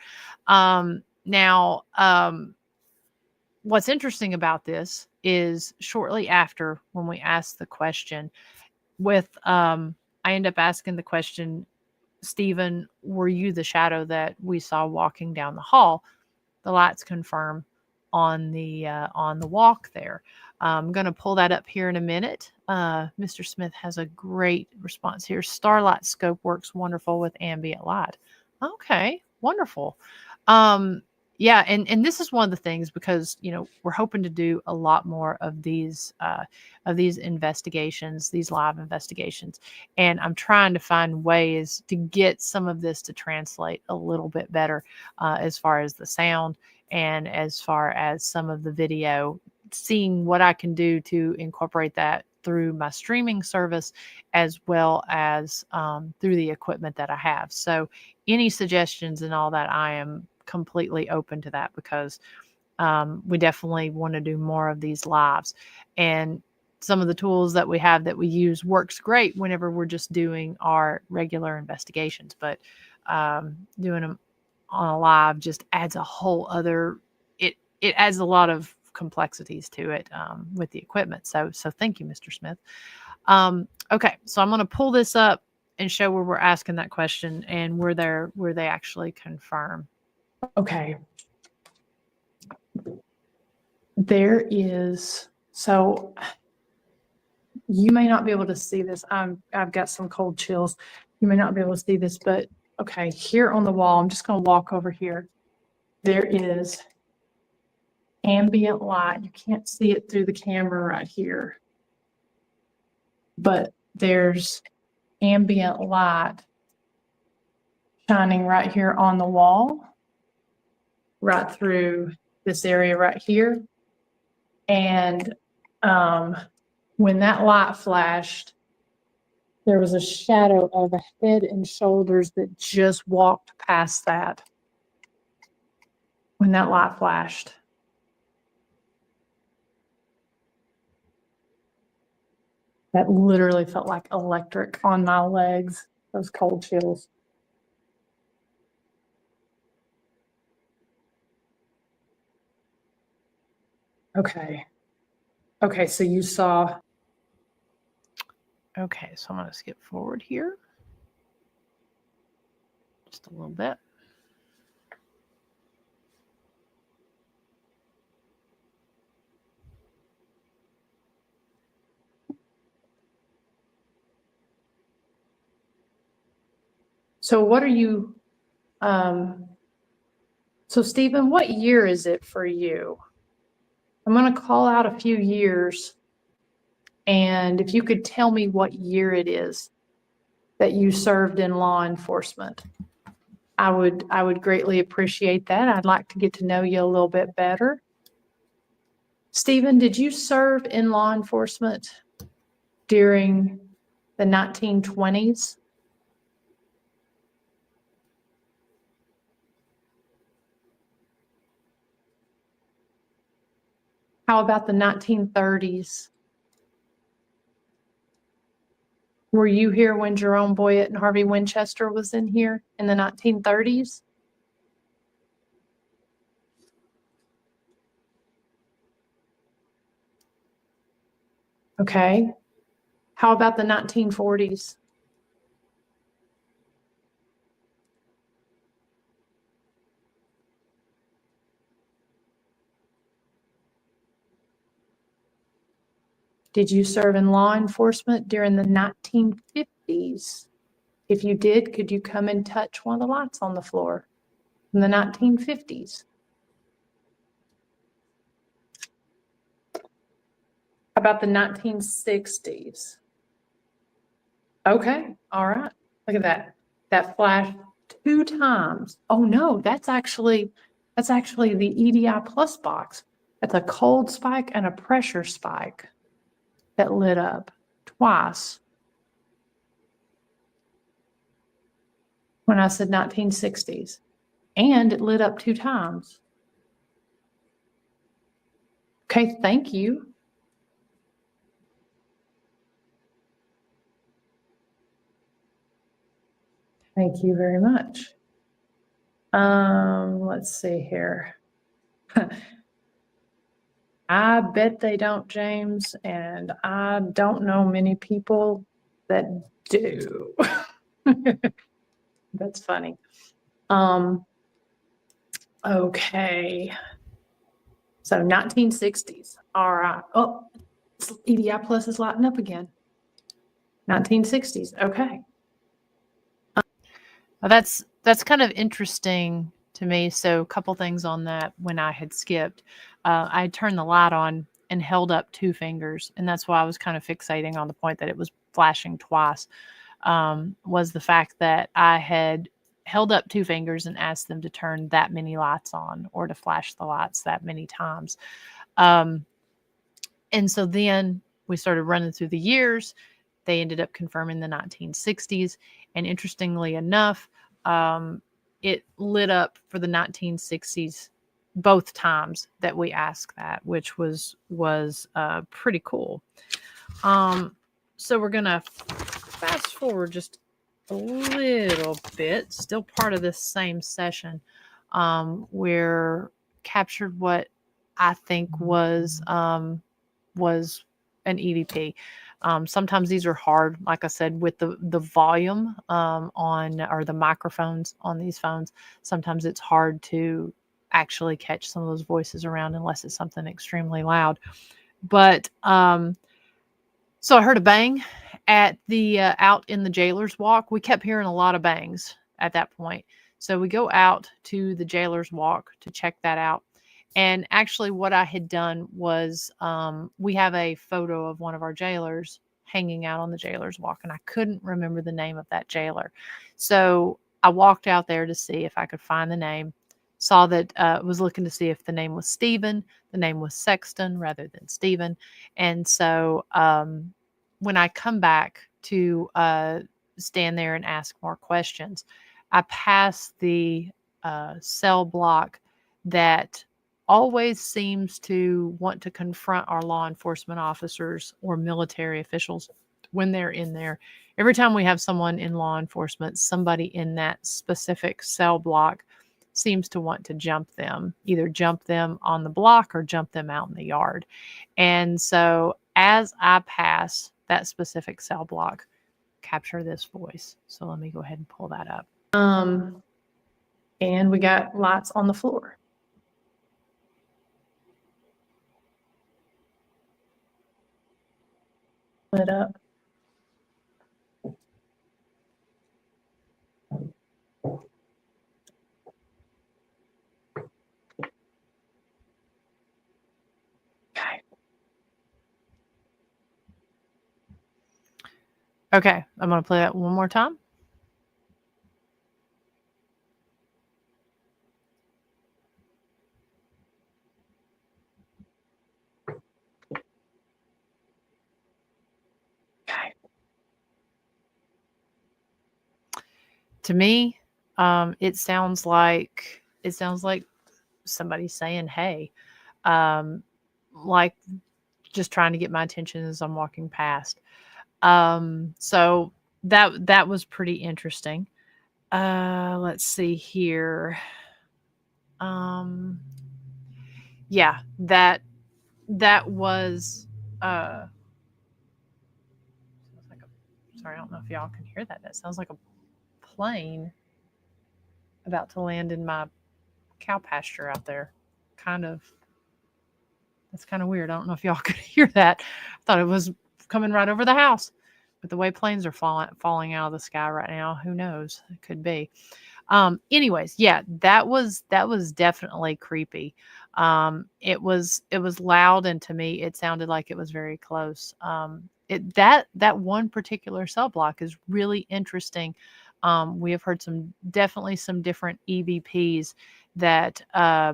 Now, what's interesting about this is shortly after when we asked the question I end up asking the question, Stephen, were you the shadow that we saw walking down the hall? The lights confirm on the walk there. I'm going to pull that up here in a minute. Mr. Smith has a great response here. Starlight scope works wonderful with ambient light. Okay, wonderful. Yeah, and this is one of the things because we're hoping to do a lot more of these investigations, these live investigations, and I'm trying to find ways to get some of this to translate a little bit better as far as the sound and as far as some of the video, seeing what I can do to incorporate that through my streaming service as well as through the equipment that I have. So any suggestions and all that, I am completely open to that because we definitely want to do more of these lives. And some of the tools that we have that we use works great whenever we're just doing our regular investigations, but doing them on a live just adds a whole other, it adds a lot of complexities to it with the equipment. So thank you, Mr. Smith. Okay, so I'm going to pull this up and show where we're asking that question and where they actually confirm. Okay. There is, so you may not be able to see this. I've got some cold chills. You may not be able to see this, but okay, here on the wall, I'm just going to walk over here. There is ambient light. You can't see it through the camera right here, but there's ambient light shining right here on the wall, right through this area right here. And when that light flashed, there was a shadow of a head and shoulders that just walked past that when that light flashed. That literally felt like electric on my legs, those cold chills. Okay. Okay, so you saw. Okay, so I'm going to skip forward here just a little bit. So what are you, so Stephen, what year is it for you? I'm going to call out a few years. And if you could tell me what year it is that you served in law enforcement, I would greatly appreciate that. I'd like to get to know you a little bit better. Stephen, did you serve in law enforcement during the 1920s? How about the 1930s? Were you here when Jerome Boyett and Harvey Winchester was in here in the 1930s? Okay. How about the 1940s? Did you serve in law enforcement during the 1950s? If you did, could you come and touch one of the lights on the floor in the 1950s? How about the 1960s? Okay, all right. Look at that. That flashed 2 times. Oh no, that's actually the EDI plus box. That's a cold spike and a pressure spike that lit up twice when I said 1960s. And it lit up 2 times. Okay, thank you. Thank you very much. Let's see here. I bet they don't, James, and I don't know many people that do. That's funny. Okay. So 1960s. All right. Oh, EDI Plus is lighting up again. 1960s. Okay. That's kind of interesting to me. So a couple things on that when I had skipped. I turned the light on and held up 2 fingers, and that's why I was kind of fixating on the point that it was flashing twice, was the fact that I had held up 2 fingers and asked them to turn that many lights on or to flash the lights that many times. And so then we started running through the years. They ended up confirming the 1960s. And interestingly enough, it lit up for the 1960s both times that we asked that, which was pretty cool. So we're going to fast forward just a little bit, still part of this same session, where captured what I think was an EVP. Sometimes these are hard, like I said, with the volume on, or the microphones on these phones. Sometimes it's hard to actually catch some of those voices around unless it's something extremely loud. But so I heard a bang at the out in the jailer's walk. We kept hearing a lot of bangs at that point. So we go out to the jailer's walk to check that out. And actually what I had done was we have a photo of one of our jailers hanging out on the jailer's walk, and I couldn't remember the name of that jailer. So I walked out there to see if I could find the name. Saw that was looking to see if the name was Stephen. The name was Sexton rather than Stephen. And so when I come back to stand there and ask more questions, I pass the cell block that always seems to want to confront our law enforcement officers or military officials when they're in there. Every time we have someone in law enforcement, somebody in that specific cell block seems to want to jump them, either jump them on the block or jump them out in the yard. And so as I pass that specific cell block, capture this voice. So let me go ahead and pull that up. And we got lights on the floor. Lit up. Okay, I'm going to play that one more time. Okay. To me, it sounds like somebody saying, "Hey." like just trying to get my attention as I'm walking past. So that was pretty interesting. Let's see here. Um, yeah, that was sounds like sorry, I don't know if y'all can hear that. That sounds like a plane about to land in my cow pasture out there. Kind of That's kind of weird. I don't know if y'all could hear that. I thought it was coming right over the house. But the way planes are falling out of the sky right now, who knows? It could be. Anyways, yeah, that was definitely creepy. It was loud, and to me it sounded like it was very close. That one particular cell block is really interesting. We have heard definitely some different EVPs that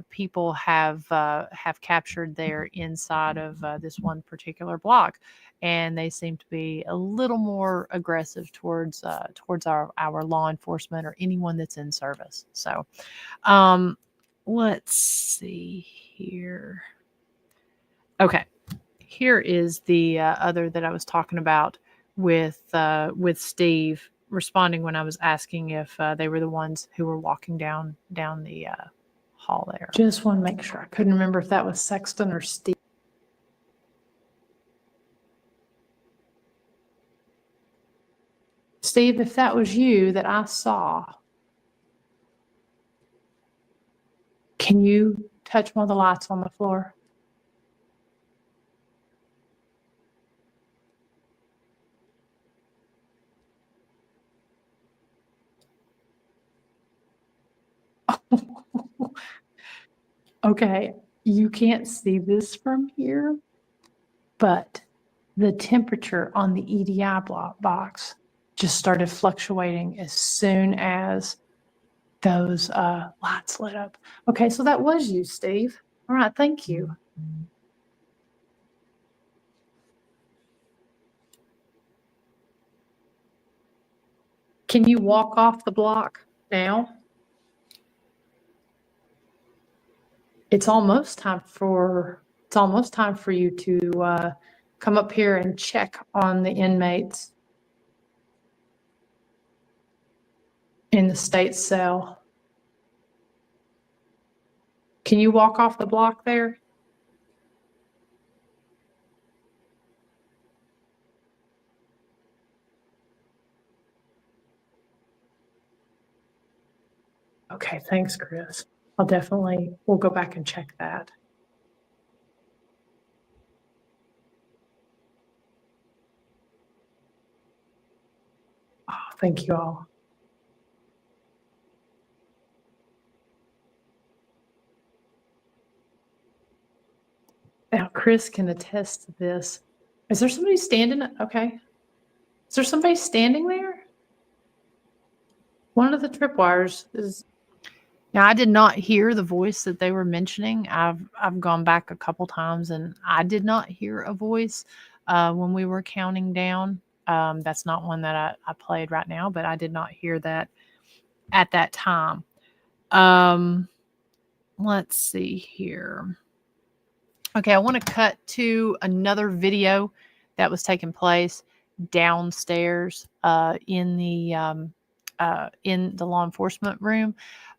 people have captured there inside of this one particular block, and they seem to be a little more aggressive towards our law enforcement or anyone that's in service. So, um, let's see here. Okay, here is the other that I was talking about with Steve responding when I was asking if they were the ones who were walking down the hall there. Just want to make sure. I couldn't remember if that was Sexton or Steve. Steve, if that was you that I saw, can you touch one of the lights on the floor? Okay, you can't see this from here, but the temperature on the EDI box just started fluctuating as soon as those lights lit up. Okay, so that was you, Steve. All right, thank you. Can you walk off the block now? It's almost time for you to come up here and check on the inmates in the state cell. Can you walk off the block there? Okay, thanks, Chris. We'll go back and check that. Oh, thank you all. Now, Chris can attest to this. Is there somebody standing? Okay. Is there somebody standing there? One of the tripwires is. Now, I did not hear the voice that they were mentioning. I've gone back a couple times, and I did not hear a voice when we were counting down. That's not one that I played right now, but I did not hear that at that time. Let's see here. Okay, I want to cut to another video that was taking place downstairs in the law enforcement room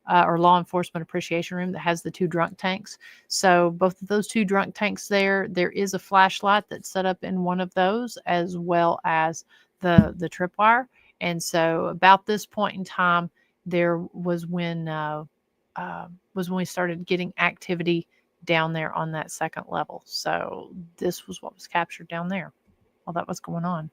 or law enforcement appreciation room that has the two drunk tanks. So both of those two drunk tanks there is a flashlight that's set up in one of those, as well as the tripwire. And so about this point in time, there was when we started getting activity down there on that second level. So this was what was captured down there while that was going on.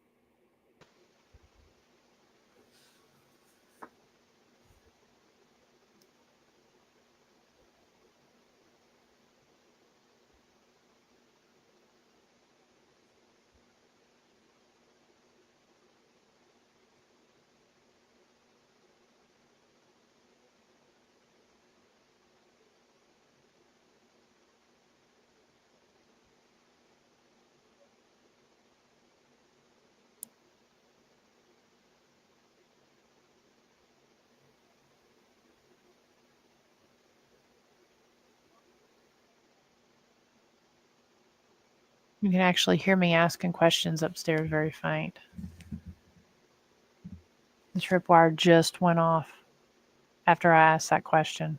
You can actually hear me asking questions upstairs very faint. The tripwire just went off after I asked that question.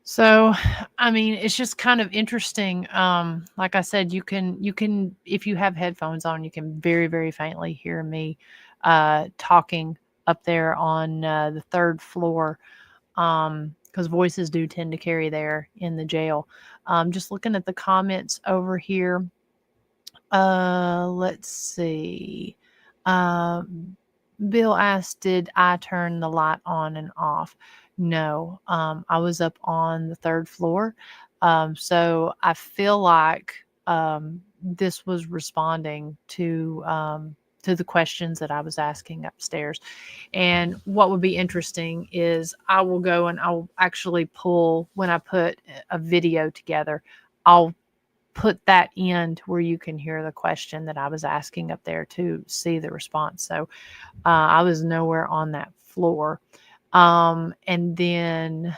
So, I mean, it's just kind of interesting. Like I said, you can if you have headphones on, you can very, very faintly hear me talking up there on the third floor, because voices do tend to carry there in the jail. Just looking at the comments over here. Let's see. Bill asked, "Did I turn the light on and off?" No, I was up on the third floor, so I feel like this was responding to the questions that I was asking upstairs. And what would be interesting is I will go and I'll actually pull when I put a video together. I'll put that in to where you can hear the question that I was asking up there to see the response. So I was nowhere on that floor. And then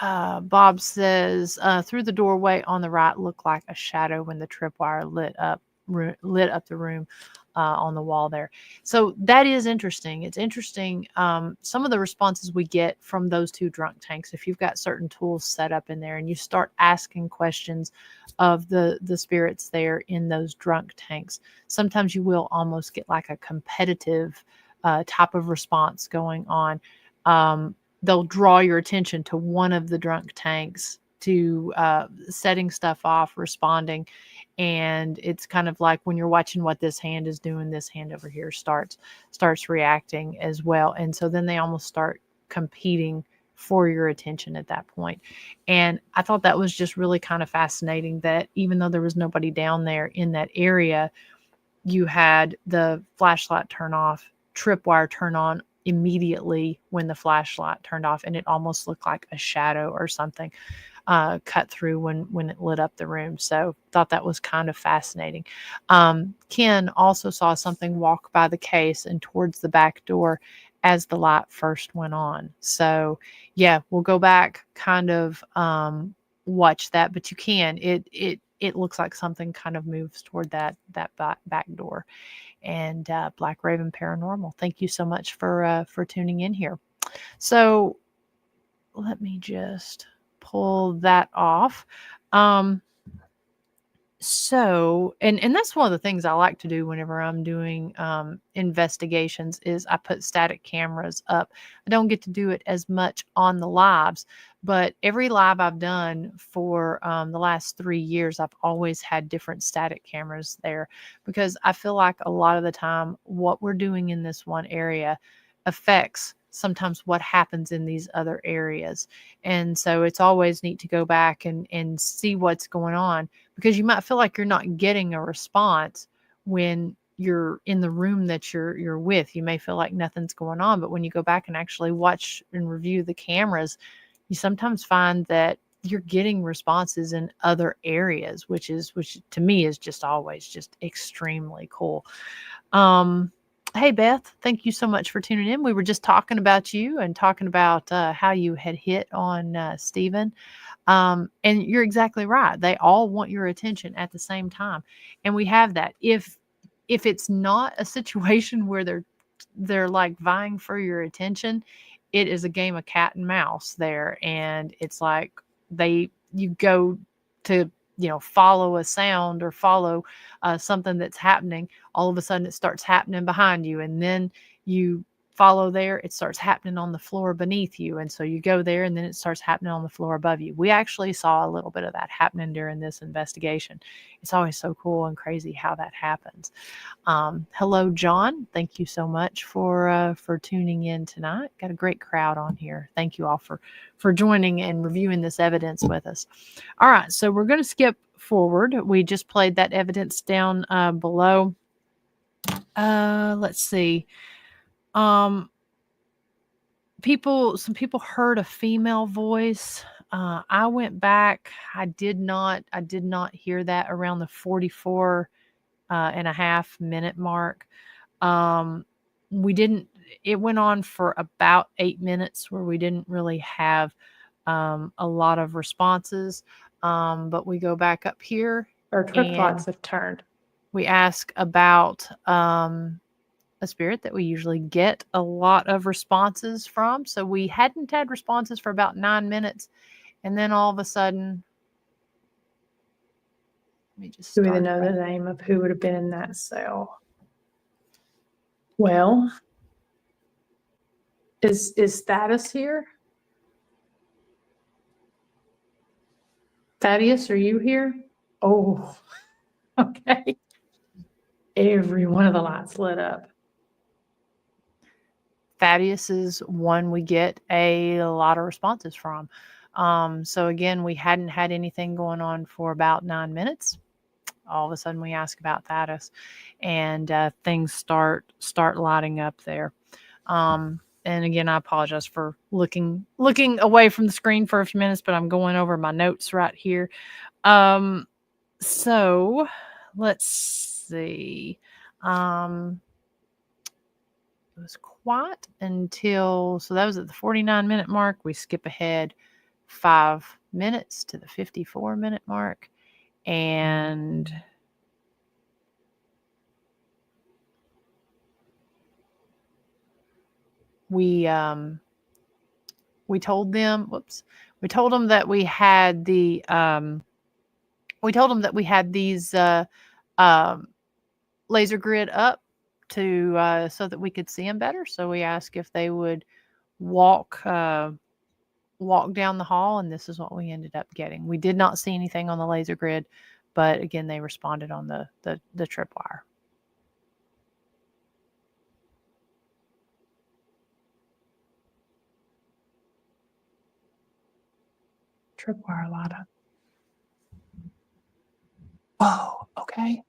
Bob says, through the doorway on the right looked like a shadow when the tripwire lit up the room on the wall there. So that is interesting. It's interesting. Some of the responses we get from those two drunk tanks, if you've got certain tools set up in there and you start asking questions of the spirits there in those drunk tanks, sometimes you will almost get like a competitive type of response going on. They'll draw your attention to one of the drunk tanks to setting stuff off, responding. And it's kind of like when you're watching what this hand is doing, this hand over here starts reacting as well. And so then they almost start competing for your attention at that point. And I thought that was just really kind of fascinating that even though there was nobody down there in that area, you had the flashlight turn off, tripwire turn on immediately when the flashlight turned off, and it almost looked like a shadow or something cut through when it lit up the room. So thought that was kind of fascinating. Ken also saw something walk by the case and towards the back door as the light first went on. So yeah, we'll go back, kind of watch that, but you can. It looks like something kind of moves toward that back door. And Black Raven Paranormal, thank you so much for tuning in here. So let me just pull that off. So, and that's one of the things I like to do whenever I'm doing investigations is I put static cameras up. I don't get to do it as much on the lives, but every live I've done for the last 3 years, I've always had different static cameras there because I feel like a lot of the time what we're doing in this one area affects sometimes what happens in these other areas. And so it's always neat to go back and see what's going on, because you might feel like you're not getting a response when you're in the room that you're with. You may feel like nothing's going on, but when you go back and actually watch and review the cameras, you sometimes find that you're getting responses in other areas, which to me is just always just extremely cool. Hey Beth, thank you so much for tuning in. We were just talking about you and talking about how you had hit on Stephen. And you're exactly right. They all want your attention at the same time. And we have that. If it's not a situation where they're like vying for your attention, it is a game of cat and mouse there. And it's like you go to, follow a sound or follow something that's happening. All of a sudden it starts happening behind you. And then you follow there, it starts happening on the floor beneath you. And so you go there and then it starts happening on the floor above you. We actually saw a little bit of that happening during this investigation. It's always so cool and crazy how that happens. Hello, John. Thank you so much for tuning in tonight. Got a great crowd on here. Thank you all for joining and reviewing this evidence with us. All right, so we're going to skip forward. We just played that evidence down below. Let's see. Some people heard a female voice. I went back. I did not hear that around the 44 and a half minute mark. We didn't, it went on for about 8 minutes where we didn't really have a lot of responses. But we go back up here. Our trip lights have turned. We ask about a spirit that we usually get a lot of responses from. So we hadn't had responses for about 9 minutes. And then all of a sudden, let me just do we know the name of who would have been in that cell? Well, is Thaddeus here? Thaddeus, are you here? Oh, okay. Every one of the lights lit up. Thaddeus is one we get a lot of responses from. So again, we hadn't had anything going on for about 9 minutes. All of a sudden we ask about Thaddeus, and things start lighting up there. And again, I apologize for looking away from the screen for a few minutes, but I'm going over my notes right here. So let's see. It was quiet until, so that was at the 49-minute mark. We skip ahead 5 minutes to the 54-minute mark. And we told them, we told them that we had these laser grid up to so that we could see them better. So we asked if they would walk down the hall, and this is what we ended up getting. We did not see anything on the laser grid, but again, they responded on the tripwire. Tripwire light up. Oh, okay.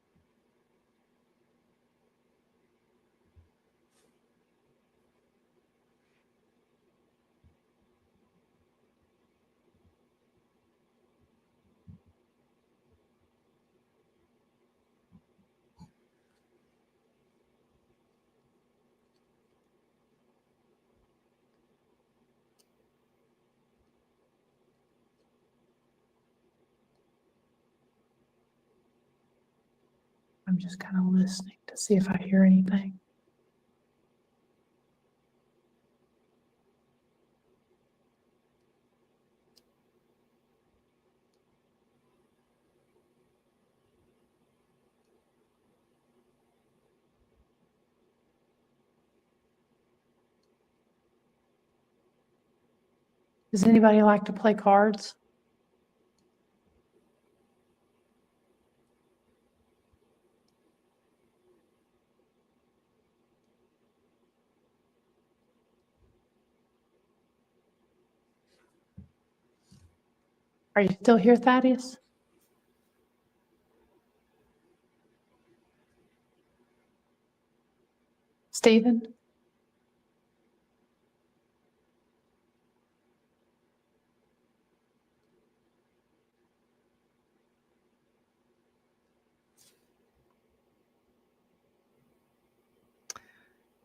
I'm just kind of listening to see if I hear anything. Does anybody like to play cards? Are you still here, Thaddeus? Stephen?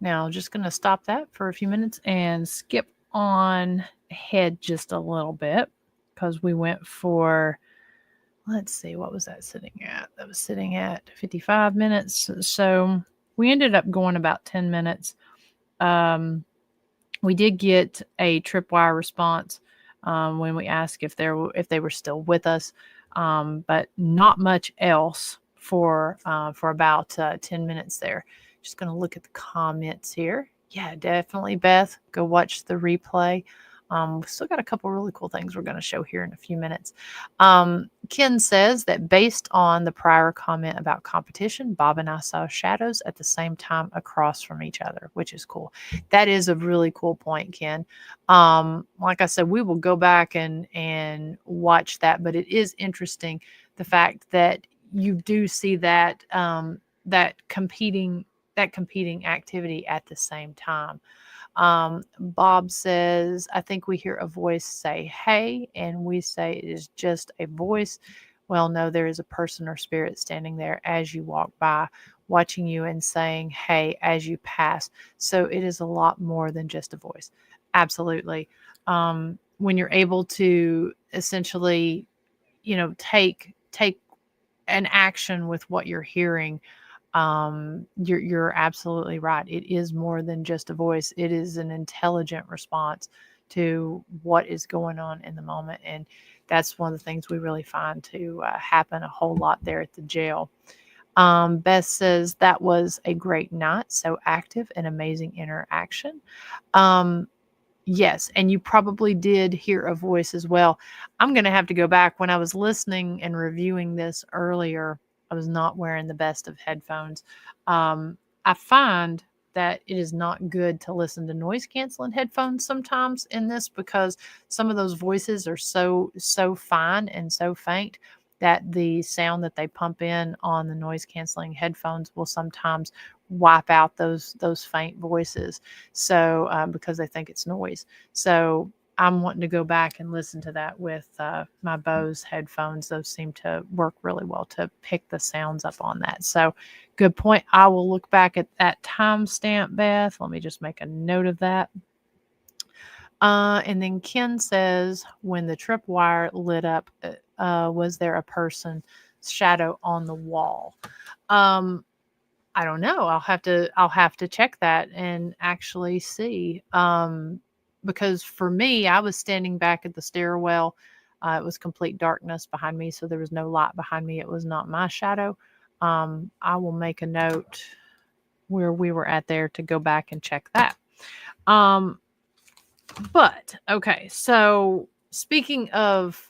Now, just going to stop that for a few minutes and skip on ahead just a little bit because we went for, let's see, what was that sitting at? That was sitting at 55 minutes. So we ended up going about 10 minutes. We did get a tripwire response when we asked if they were still with us, but not much else for about 10 minutes there. Just going to look at the comments here. Yeah, definitely, Beth. Go watch the replay. We've still got a couple really cool things we're going to show here in a few minutes. Ken says that based on the prior comment about competition, Bob and I saw shadows at the same time across from each other, which is cool. That is a really cool point, Ken. Like I said, we will go back and watch that, but it is interesting the fact that you do see that that competing activity at the same time. Bob says, I think we hear a voice say, hey, and we say it is just a voice. Well, no, there is a person or spirit standing there as you walk by, watching you and saying, hey, as you pass. So it is a lot more than just a voice. Absolutely. When you're able to essentially, take an action with what you're hearing, you're absolutely right. It is more than just a voice. It is an intelligent response to what is going on in the moment. And that's one of the things we really find to happen a whole lot there at the jail. Beth says that was a great night. So active and amazing interaction. Yes, and you probably did hear a voice as well. I'm going to have to go back. When I was listening and reviewing this earlier, I was not wearing the best of headphones. I find that it is not good to listen to noise canceling headphones sometimes in this, because some of those voices are so fine and so faint that the sound that they pump in on the noise canceling headphones will sometimes wipe out those faint voices. So because they think it's noise. So I'm wanting to go back and listen to that with my Bose headphones. Those seem to work really well to pick the sounds up on that. So good point. I will look back at that timestamp, Beth. Let me just make a note of that. And then Ken says, when the tripwire lit up, was there a person's shadow on the wall? I don't know. I'll have to check that and actually see. Because for me, I was standing back at the stairwell. It was complete darkness behind me, so there was no light behind me. It was not my shadow. I will make a note where we were at there to go back and check that. But okay, so speaking of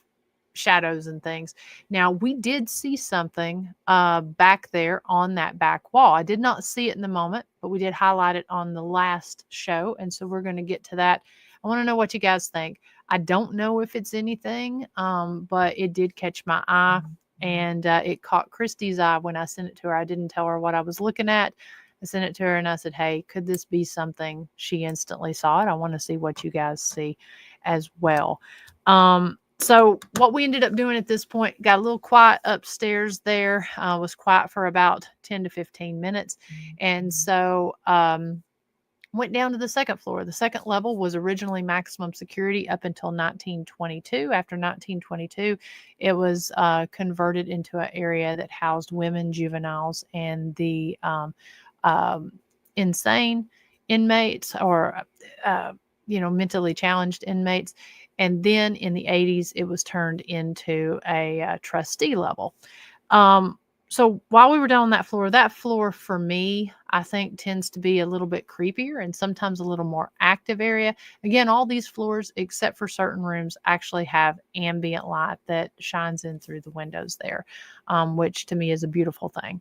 shadows and things, now we did see something back there on that back wall. I did not see it in the moment, but we did highlight it on the last show, and so we're going to get to that. I want to know what you guys think. I don't know if it's anything, but it did catch my eye, and it caught Christy's eye when I sent it to her. I didn't tell her what I was looking at. I sent it to her and I said, hey, could this be something? She instantly saw it. I want to see what you guys see as well. So what we ended up doing at this point, got a little quiet upstairs there, was quiet for about 10 to 15 minutes. And so went down to the second floor. The second level was originally maximum security up until 1922. After 1922, it was converted into an area that housed women, juveniles, and the insane inmates, or mentally challenged inmates. And then in the 80s, it was turned into a trustee level. So while we were down on that floor for me, I think tends to be a little bit creepier and sometimes a little more active area. Again, all these floors, except for certain rooms, actually have ambient light that shines in through the windows there, which to me is a beautiful thing.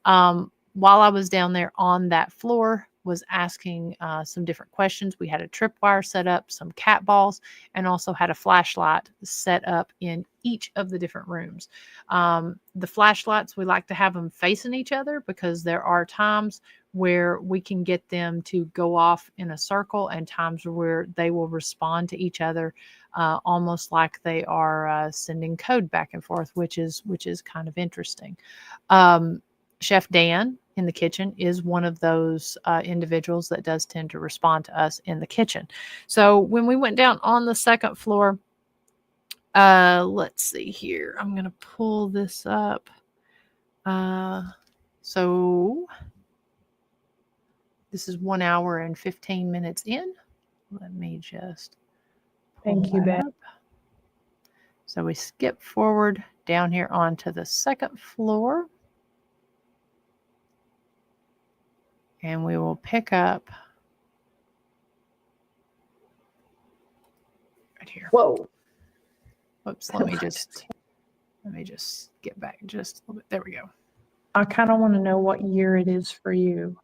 While I was down there on that floor, was asking some different questions. We had a tripwire set up, some cat balls, and also had a flashlight set up in each of the different rooms. The flashlights, we like to have them facing each other because there are times where we can get them to go off in a circle and times where they will respond to each other almost like they are sending code back and forth, which is kind of interesting. Chef Dan in the kitchen is one of those individuals that does tend to respond to us in the kitchen. So when we went down on the second floor, let's see here. I'm going to pull this up. So this is 1 hour and 15 minutes in. Let me just Thank you, Beth. up. So we skip forward down here onto the second floor. And we will pick up right here. Whoa. Whoops, let me just get back just a little bit. There we go. I kind of want to know what year it is for you.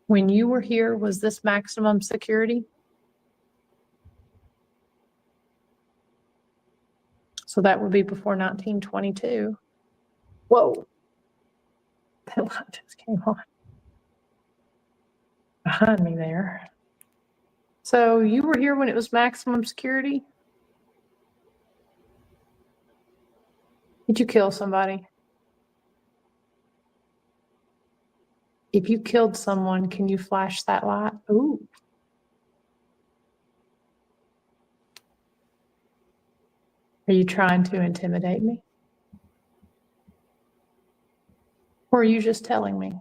When you were here, was this maximum security? So that would be before 1922. Whoa. That light just came on behind me there. So you were here when it was maximum security? Did you kill somebody? If you killed someone, can you flash that light? Ooh. Are you trying to intimidate me? Or are you just telling me?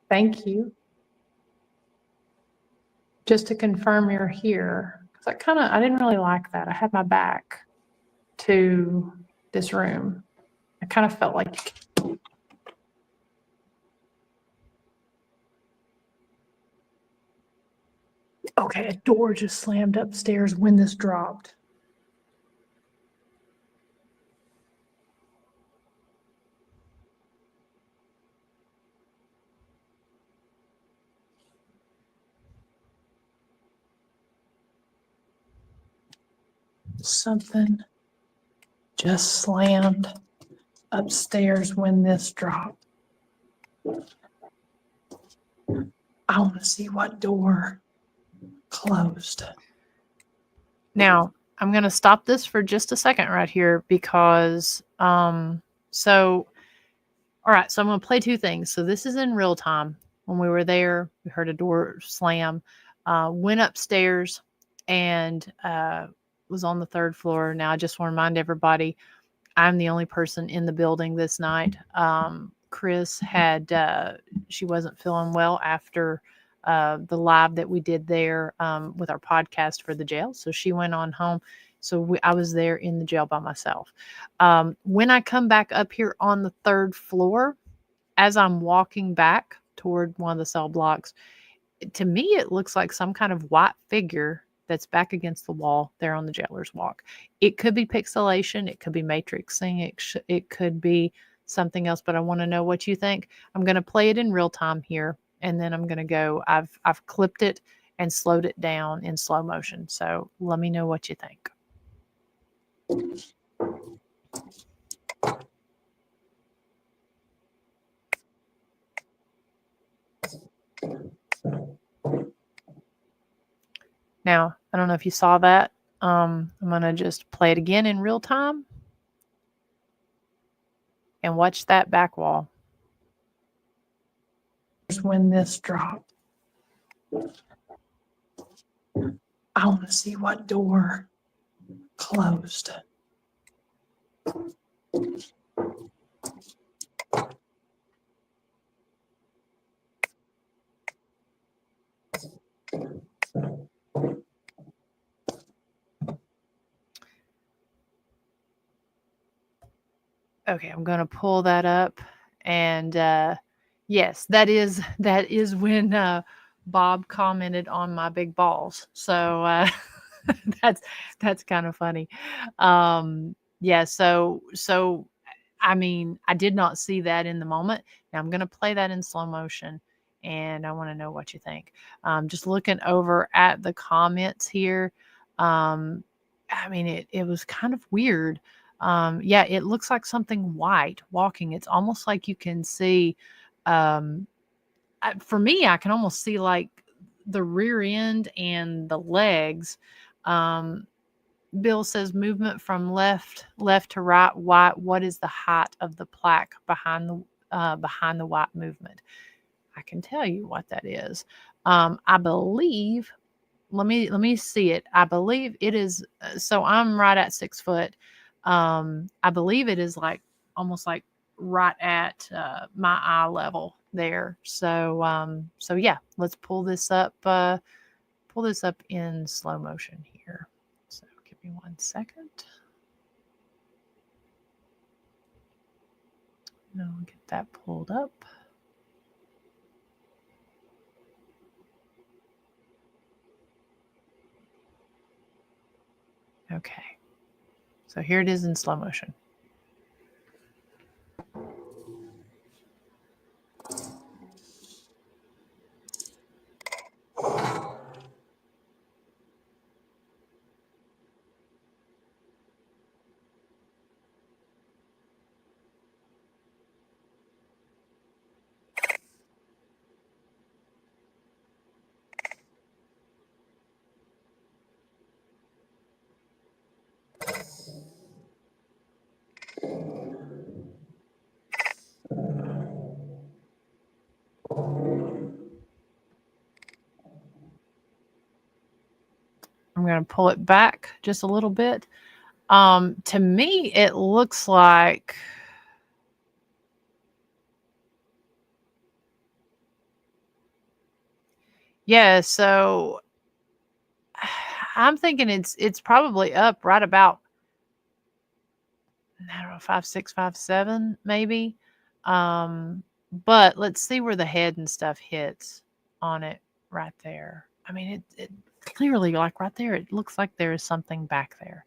Thank you. Just to confirm you're here, because I didn't really like that. I had my back to this room. I kind of felt like, okay, a door just slammed upstairs when this dropped. Something just slammed upstairs when this dropped. I want to see what door closed. Now, I'm going to stop this for just a second right here because, all right, so I'm going to play two things. So this is in real time. When we were there, we heard a door slam, went upstairs and was on the third floor. Now, I just want to remind everybody, I'm the only person in the building this night. Chris had, she wasn't feeling well after the live that we did there with our podcast for the jail. So she went on home. So I was there in the jail by myself. When I come back up here on the third floor, as I'm walking back toward one of the cell blocks, to me, it looks like some kind of white figure that's back against the wall there on the jailer's walk. It could be pixelation. It could be matrixing. It could be something else, but I want to know what you think. I'm going to play it in real time here, and then I'm going to go. I've clipped it and slowed it down in slow motion. So let me know what you think. Now, I don't know if you saw that. I'm going to just play it again in real time and watch that back wall. When this dropped, I want to see what door closed. Okay, I'm going to pull that up. And yes, that is when Bob commented on my big balls. So that's that's kind of funny. Yeah, so I mean, I did not see that in the moment. Now I'm going to play that in slow motion and I want to know what you think. Just looking over at the comments here. I mean, it was kind of weird. Yeah, it looks like something white walking. It's almost like you can see, um, for me, I can almost see like the rear end and the legs. Um, Bill says movement from left to right. White. What is the height of the plaque behind the white movement? I can tell you what that is. I believe. Let me see it. I believe it is. So I'm right at 6 foot. I believe it is like almost like right at my eye level there. So yeah, let's pull this up. Pull this up in slow motion here. So give me 1 second. No, get that pulled up. Okay. So here it is in slow motion. I'm going to pull it back just a little bit. To me, it looks like yeah. So I'm thinking it's probably up right about I don't know 5'6", 5'7", maybe. But let's see where the head and stuff hits on it right there. I mean, it clearly like right there. It looks like there is something back there.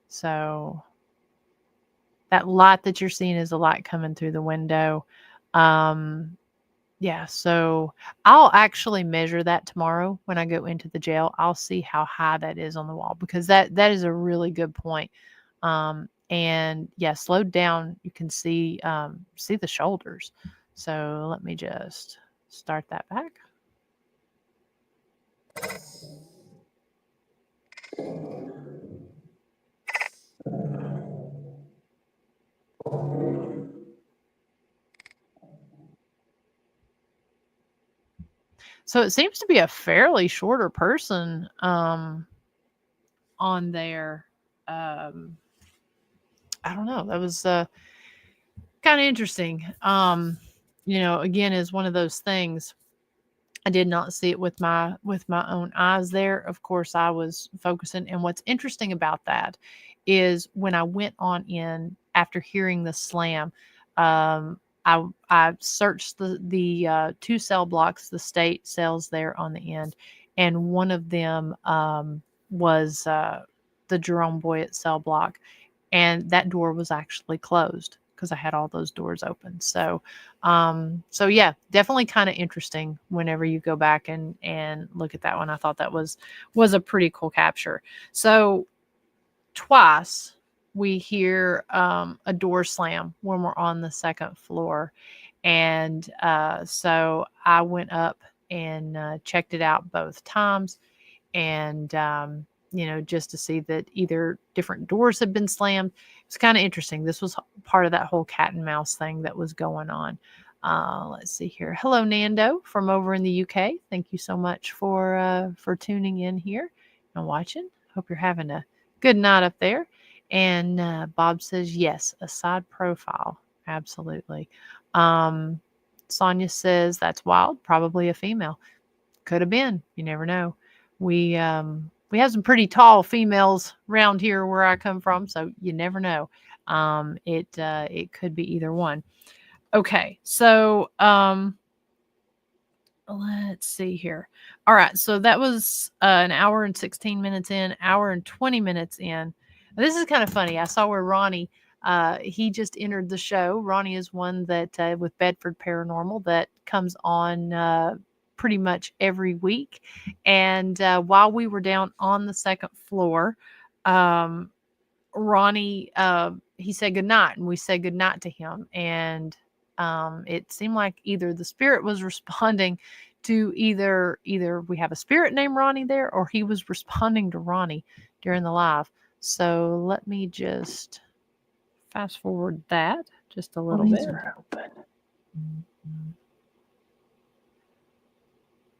So that light that you're seeing is the light coming through the window. Yeah, so I'll actually measure that tomorrow when I go into the jail. I'll see how high that is on the wall because that is a really good point. And yeah, slowed down, you can see the shoulders. So let me just start that back. So it seems to be a fairly shorter person on there. Um, I don't know. That was kind of interesting. Again, is one of those things. I did not see it with my own eyes there. Of course, I was focusing. And what's interesting about that is when I went on in after hearing the slam, I searched the 2 cell blocks the state sells there on the end, and one of them was the Jerome Boyett cell block, and that door was actually closed because I had all those doors open. So yeah, definitely kind of interesting whenever you go back and look at that one. I thought that was a pretty cool capture. So twice we hear a door slam when we're on the second floor, and so I went up and checked it out both times, and just to see that either different doors had been slammed. It's kind of interesting. This was part of that whole cat and mouse thing that was going on. Let's see here. Hello, Nando from over in the UK. Thank you so much for tuning in here and watching. Hope you're having a good night up there. And Bob says yes, a side profile, absolutely. Sonia says that's wild, probably a female. Could have been. You never know. We have some pretty tall females around here where I come from, so you never know. It could be either one. Okay, so let's see here. All right, so that was an hour and 16 minutes in, hour and 20 minutes in. This is kind of funny. I saw where Ronnie, he just entered the show. Ronnie is one that with Bedford Paranormal that comes on pretty much every week. And while we were down on the second floor, Ronnie, he said goodnight, and we said goodnight to him. And it seemed like either the spirit was responding to either we have a spirit named Ronnie there, or he was responding to Ronnie during the live. So let me just fast forward that just a little bit. Are open.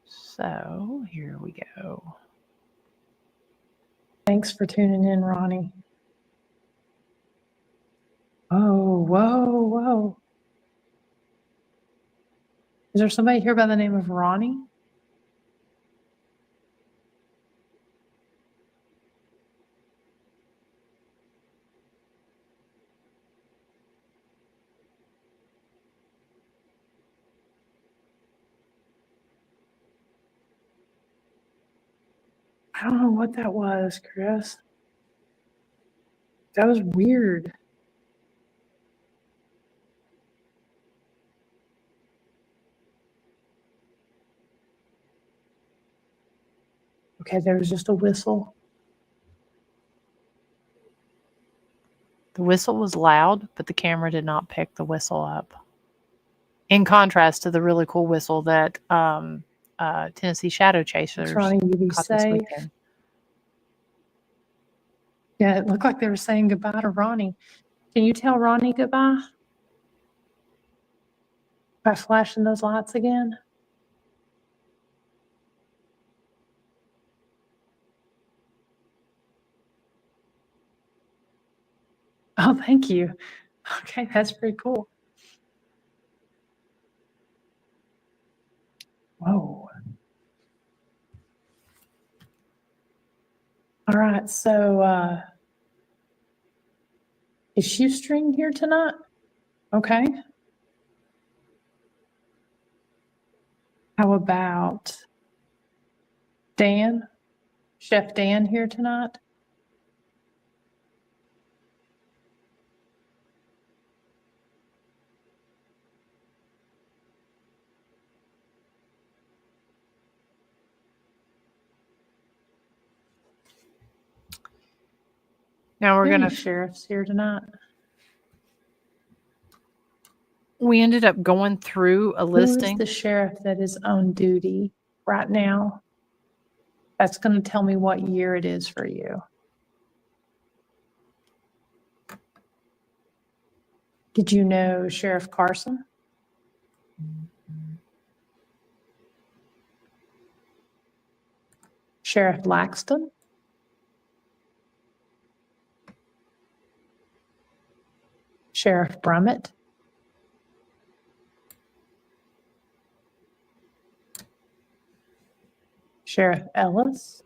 So here we go. Thanks for tuning in, Ronnie. Oh, whoa. Is there somebody here by the name of Ronnie? I don't know what that was, Chris. That was weird. Okay, there was just a whistle. The whistle was loud, but the camera did not pick the whistle up. In contrast to the really cool whistle that Tennessee Shadow Chasers Ronnie, you be caught this safe. weekend. Yeah, it looked like they were saying goodbye to Ronnie. Can you tell Ronnie goodbye? By flashing those lights again? Oh, thank you. Okay, that's pretty cool. Whoa. All right, so is Shoestring here tonight? Okay. How about Dan? Chef Dan here tonight? Now we're Any gonna. sheriffs here tonight? We ended up going through a Who is listing. the sheriff that is on duty right now? That's going to tell me what year it is for you. Did you know Sheriff Carson? Sheriff Laxton? Sheriff Brummett? Sheriff Ellis?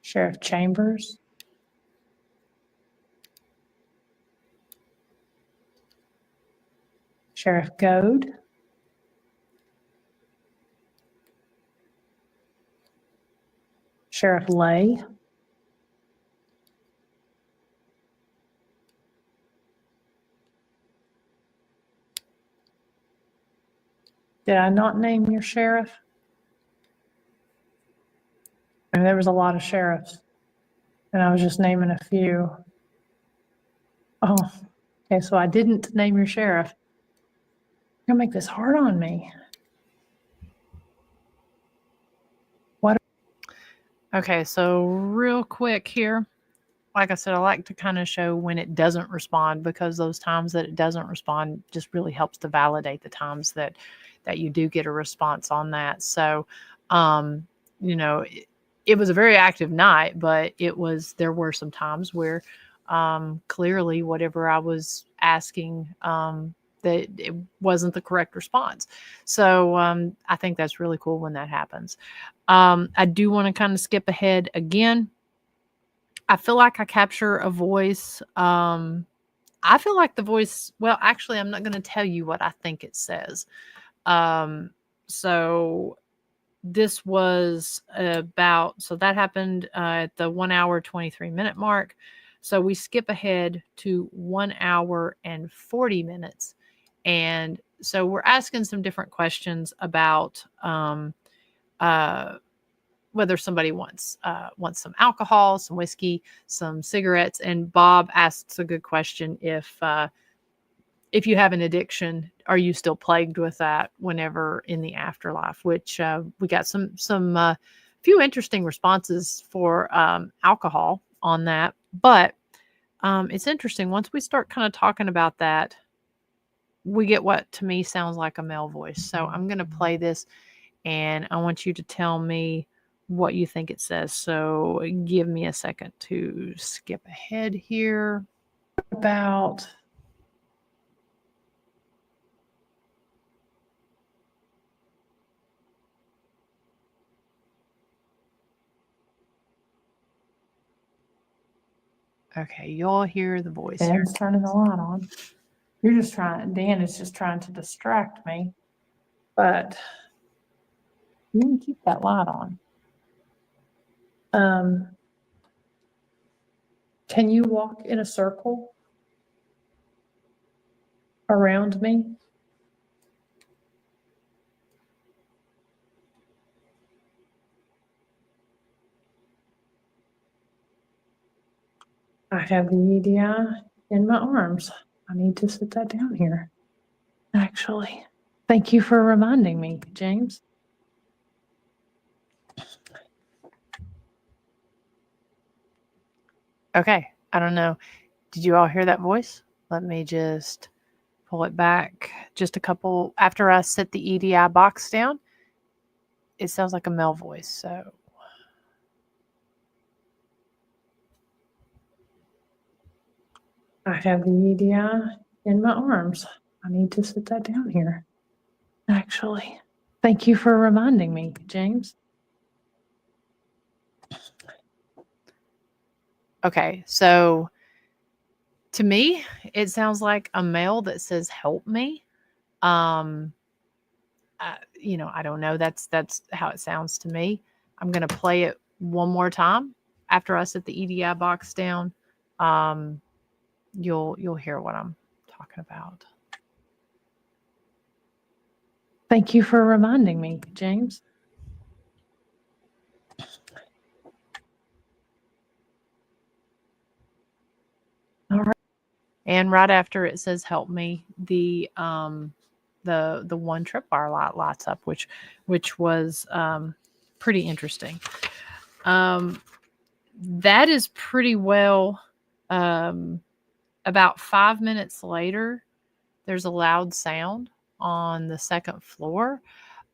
Sheriff Chambers? Sheriff Goad? Sheriff Lay? Did I not name your sheriff? I mean, there was a lot of sheriffs, and I was just naming a few. Oh, okay, so I didn't name your sheriff. You're gonna make this hard on me. Okay, so real quick here. Like I said, I like to kind of show when it doesn't respond, because those times that it doesn't respond just really helps to validate the times that you do get a response on that. So, you know, it was a very active night, but there were some times where clearly whatever I was asking, that it wasn't the correct response. So I think that's really cool when that happens. I do want to kind of skip ahead again. I feel like I capture a voice. I feel like the voice, well, actually, I'm not going to tell you what I think it says. So this was about, so that happened at the 1 hour, 23 minute mark. So we skip ahead to 1 hour and 40 minutes. And so we're asking some different questions about whether somebody wants some alcohol, some whiskey, some cigarettes. And Bob asks a good question: if you have an addiction, are you still plagued with that whenever in the afterlife? Which we got some few interesting responses for alcohol on that. But it's interesting. Once we start kind of talking about that, we get what to me sounds like a male voice. So I'm going to play this, and I want you to tell me what you think it says. So give me a second to skip ahead here. About Okay, y'all hear the voice. Dan's turning the light on. You're just trying, Dan is just trying to distract me, but you can keep that light on. Can you walk in a circle around me? I have the EDI in my arms. I need to sit that down here. Actually, thank you for reminding me, James. Okay, I don't know. Did you all hear that voice? Let me just pull it back just a couple. After I set the EDI box down, it sounds like a male voice. So I have the EDI in my arms. I need to sit that down here. Actually, thank you for reminding me, James. okay, so to me, it sounds like a male that says "help me." Um, I don't know. That's how it sounds to me. I'm gonna play it one more time after I set the EDI box down. You'll hear what I'm talking about. Thank you for reminding me, James. All right. And right after it says "help me," the one tripwire light lights up, which was pretty interesting. That is pretty well. About 5 minutes later, there's a loud sound on the second floor.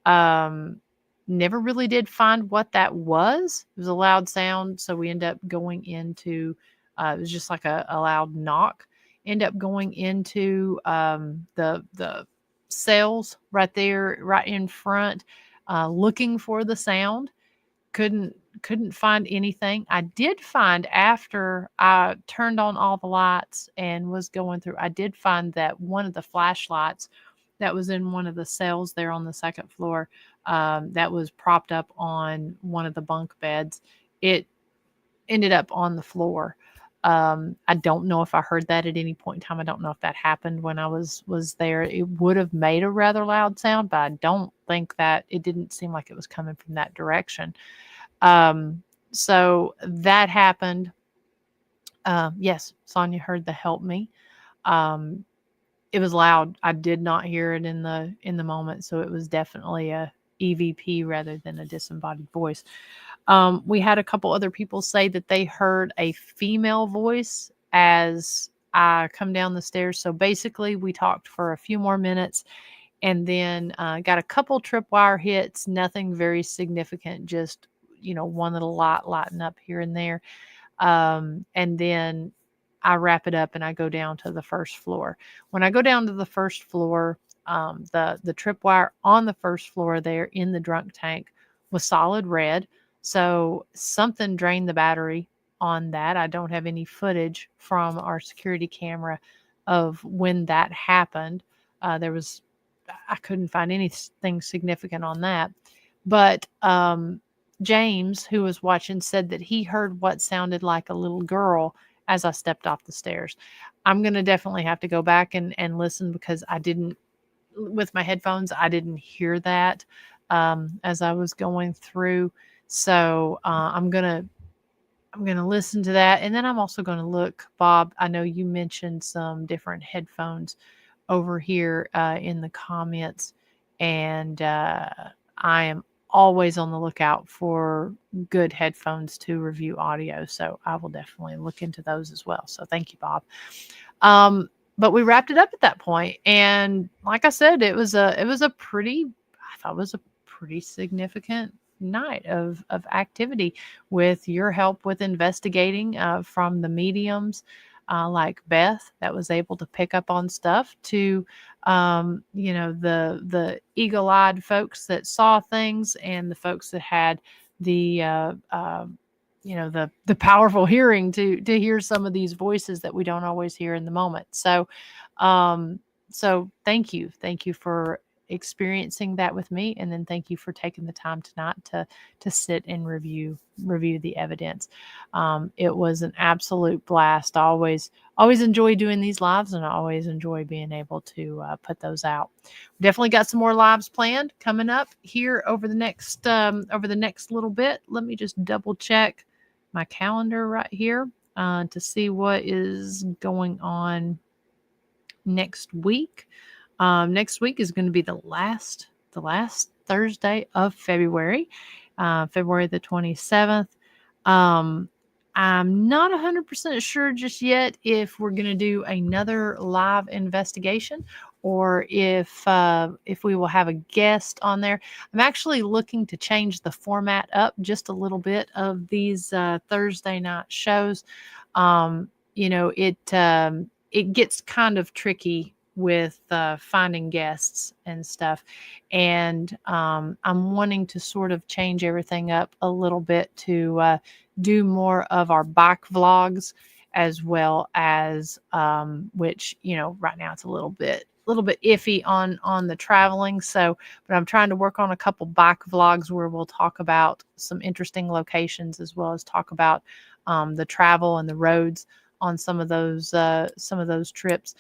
Never really did find what that was. It was a loud sound, so we end up going into. It was just like a loud knock. End up going into the cells right there, right in front, looking for the sound. Couldn't find anything. I did find after I turned on all the lights and was going through, I did find that one of the flashlights that was in one of the cells there on the second floor, that was propped up on one of the bunk beds. It ended up on the floor. I don't know if I heard that at any point in time. I don't know if that happened when I was there. It would have made a rather loud sound, but I don't think that it didn't seem like it was coming from that direction. So that happened. Yes, Sonia heard the "help me." It was loud. I did not hear it in the moment, so it was definitely a EVP rather than a disembodied voice. We had a couple other people say that they heard a female voice as I come down the stairs. So basically, we talked for a few more minutes, and then got a couple tripwire hits. Nothing very significant. Just one little light lighting up here and there. And then I wrap it up and I go down to the first floor. When I go down to the first floor, the tripwire on the first floor there in the drunk tank was solid red. So something drained the battery on that. I don't have any footage from our security camera of when that happened. I couldn't find anything significant on that. But James, who was watching, said that he heard what sounded like a little girl as I stepped off the stairs. I'm going to definitely have to go back and listen, because I didn't, with my headphones, I didn't hear that as I was going through. So I'm going to listen to that. And then I'm also going to look, Bob, I know you mentioned some different headphones over here in the comments. And I am always on the lookout for good headphones to review audio. So I will definitely look into those as well. So thank you, Bob. But we wrapped it up at that point. And like I said, I thought it was a pretty significant night of activity, with your help with investigating from the mediums like Beth that was able to pick up on stuff, to the eagle-eyed folks that saw things, and the folks that had the the powerful hearing to hear some of these voices that we don't always hear in the moment. So thank you for experiencing that with me, and then thank you for taking the time tonight to sit and review the evidence. It was an absolute blast. I always enjoy doing these lives, and I always enjoy being able to put those out. We definitely got some more lives planned coming up here over the next little bit. Let me just double check my calendar right here to see what is going on next week. Next week is going to be the last Thursday of February, February the 27th. I'm not 100% sure just yet if we're going to do another live investigation, or if we will have a guest on there. I'm actually looking to change the format up just a little bit of these Thursday night shows. It gets kind of tricky with finding guests and stuff. And I'm wanting to sort of change everything up a little bit to do more of our bike vlogs, as well as which, right now it's a little bit iffy on the traveling. So, but I'm trying to work on a couple bike vlogs where we'll talk about some interesting locations, as well as talk about the travel and the roads on some of those trips.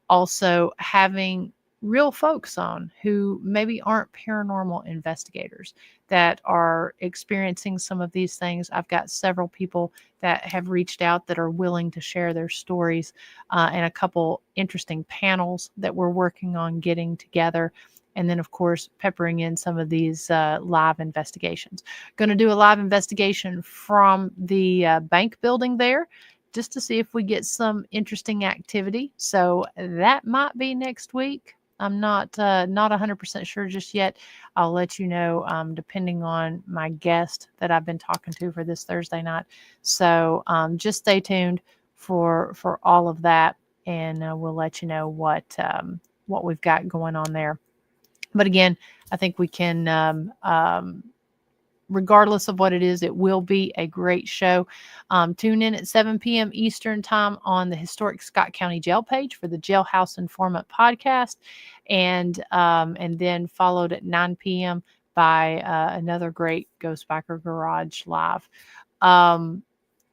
Also having real folks on who maybe aren't paranormal investigators that are experiencing some of these things. I've got several people that have reached out that are willing to share their stories, and a couple interesting panels that we're working on getting together. And then, of course, peppering in some of these live investigations. Going to do a live investigation from the bank building there, just to see if we get some interesting activity. So that might be next week. I'm not 100% sure just yet. I'll let you know, depending on my guest that I've been talking to for this Thursday night. So just stay tuned for all of that, and we'll let you know what we've got going on there. But again, I think we can, regardless of what it is, it will be a great show. Tune in at 7 p.m. Eastern time on the historic Scott County Jail page for the Jailhouse Informant podcast, and then followed at 9 p.m. by another great Ghost Biker Garage live.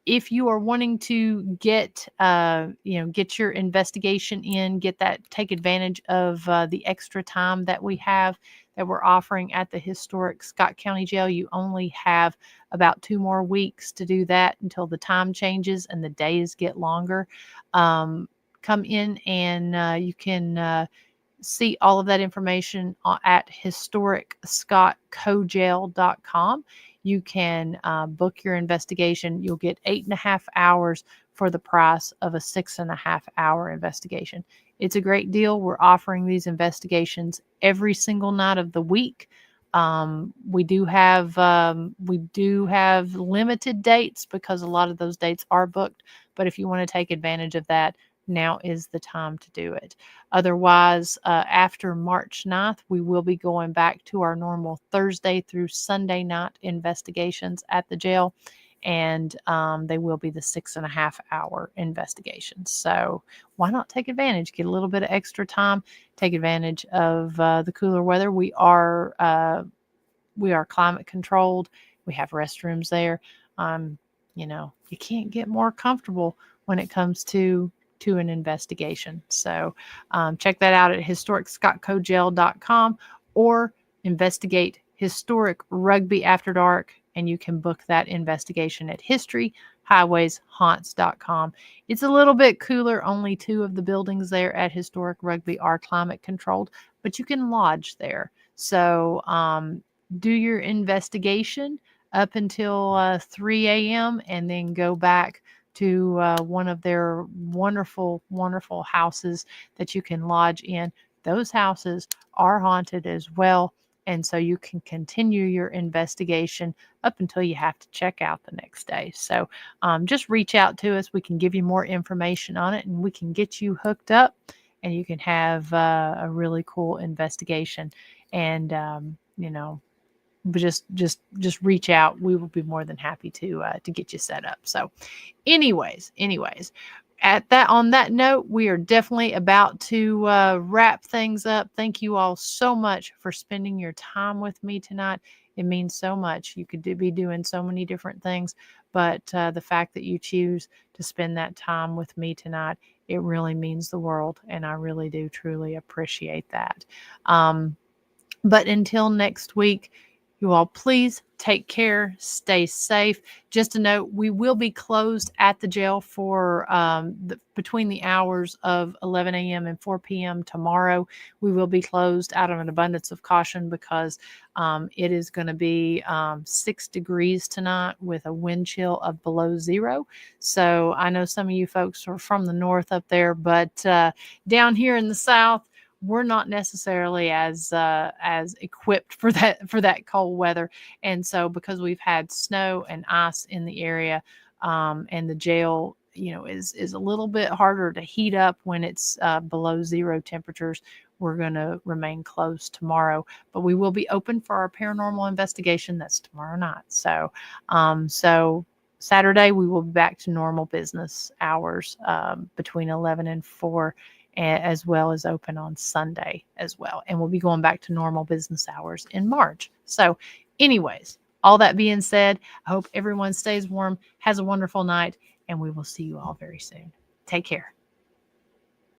If you are wanting to get your investigation in, take advantage of the extra time that we're offering at the historic Scott County Jail, you only have about 2 more weeks to do that until the time changes and the days get longer. Come in and you can see all of that information at historicscottcojail.com. You can book your investigation. You'll get 8.5 hours for the price of a 6.5 hour investigation. It's a great deal. We're offering these investigations every single night of the week, We do have limited dates because a lot of those dates are booked. But if you want to take advantage of that, now is the time to do it. Otherwise, after March 9th, we will be going back to our normal Thursday through Sunday night investigations at the jail. And they will be the 6.5-hour investigations. So why not take advantage? Get a little bit of extra time. Take advantage of the cooler weather. We are climate controlled. We have restrooms there. You can't get more comfortable when it comes to an investigation. So check that out at historicscottcojail.com or investigate Historic Rugby After Dark, and you can book that investigation at historyhighwayshaunts.com. It's a little bit cooler. Only 2 of the buildings there at Historic Rugby are climate controlled, but you can lodge there. So do your investigation up until 3 a.m. and then go back to one of their wonderful, wonderful houses that you can lodge in. Those houses are haunted as well. And so you can continue your investigation up until you have to check out the next day. So just reach out to us. We can give you more information on it, and we can get you hooked up, and you can have a really cool investigation. And, but just reach out. We will be more than happy to get you set up. So anyways, on that note, we are definitely about to wrap things up. Thank you all so much for spending your time with me tonight. It means so much. You could be doing so many different things, but the fact that you choose to spend that time with me tonight, it really means the world, and I really do truly appreciate that. But until next week, you all please take care, stay safe. Just a note, we will be closed at the jail for between the hours of 11 a.m. and 4 p.m. tomorrow. We will be closed out of an abundance of caution because it is going to be 6 degrees tonight with a wind chill of below 0. So I know some of you folks are from the north up there, but down here in the south, we're not necessarily as equipped for that cold weather. And so because we've had snow and ice in the area, and the jail, is a little bit harder to heat up when it's below 0 temperatures, we're going to remain closed tomorrow. But we will be open for our paranormal investigation. That's tomorrow night. So Saturday, we will be back to normal business hours between 11 and 4, as well as open on Sunday as well. And we'll be going back to normal business hours in March. So anyways, all that being said, I hope everyone stays warm, has a wonderful night, and we will see you all very soon. Take care.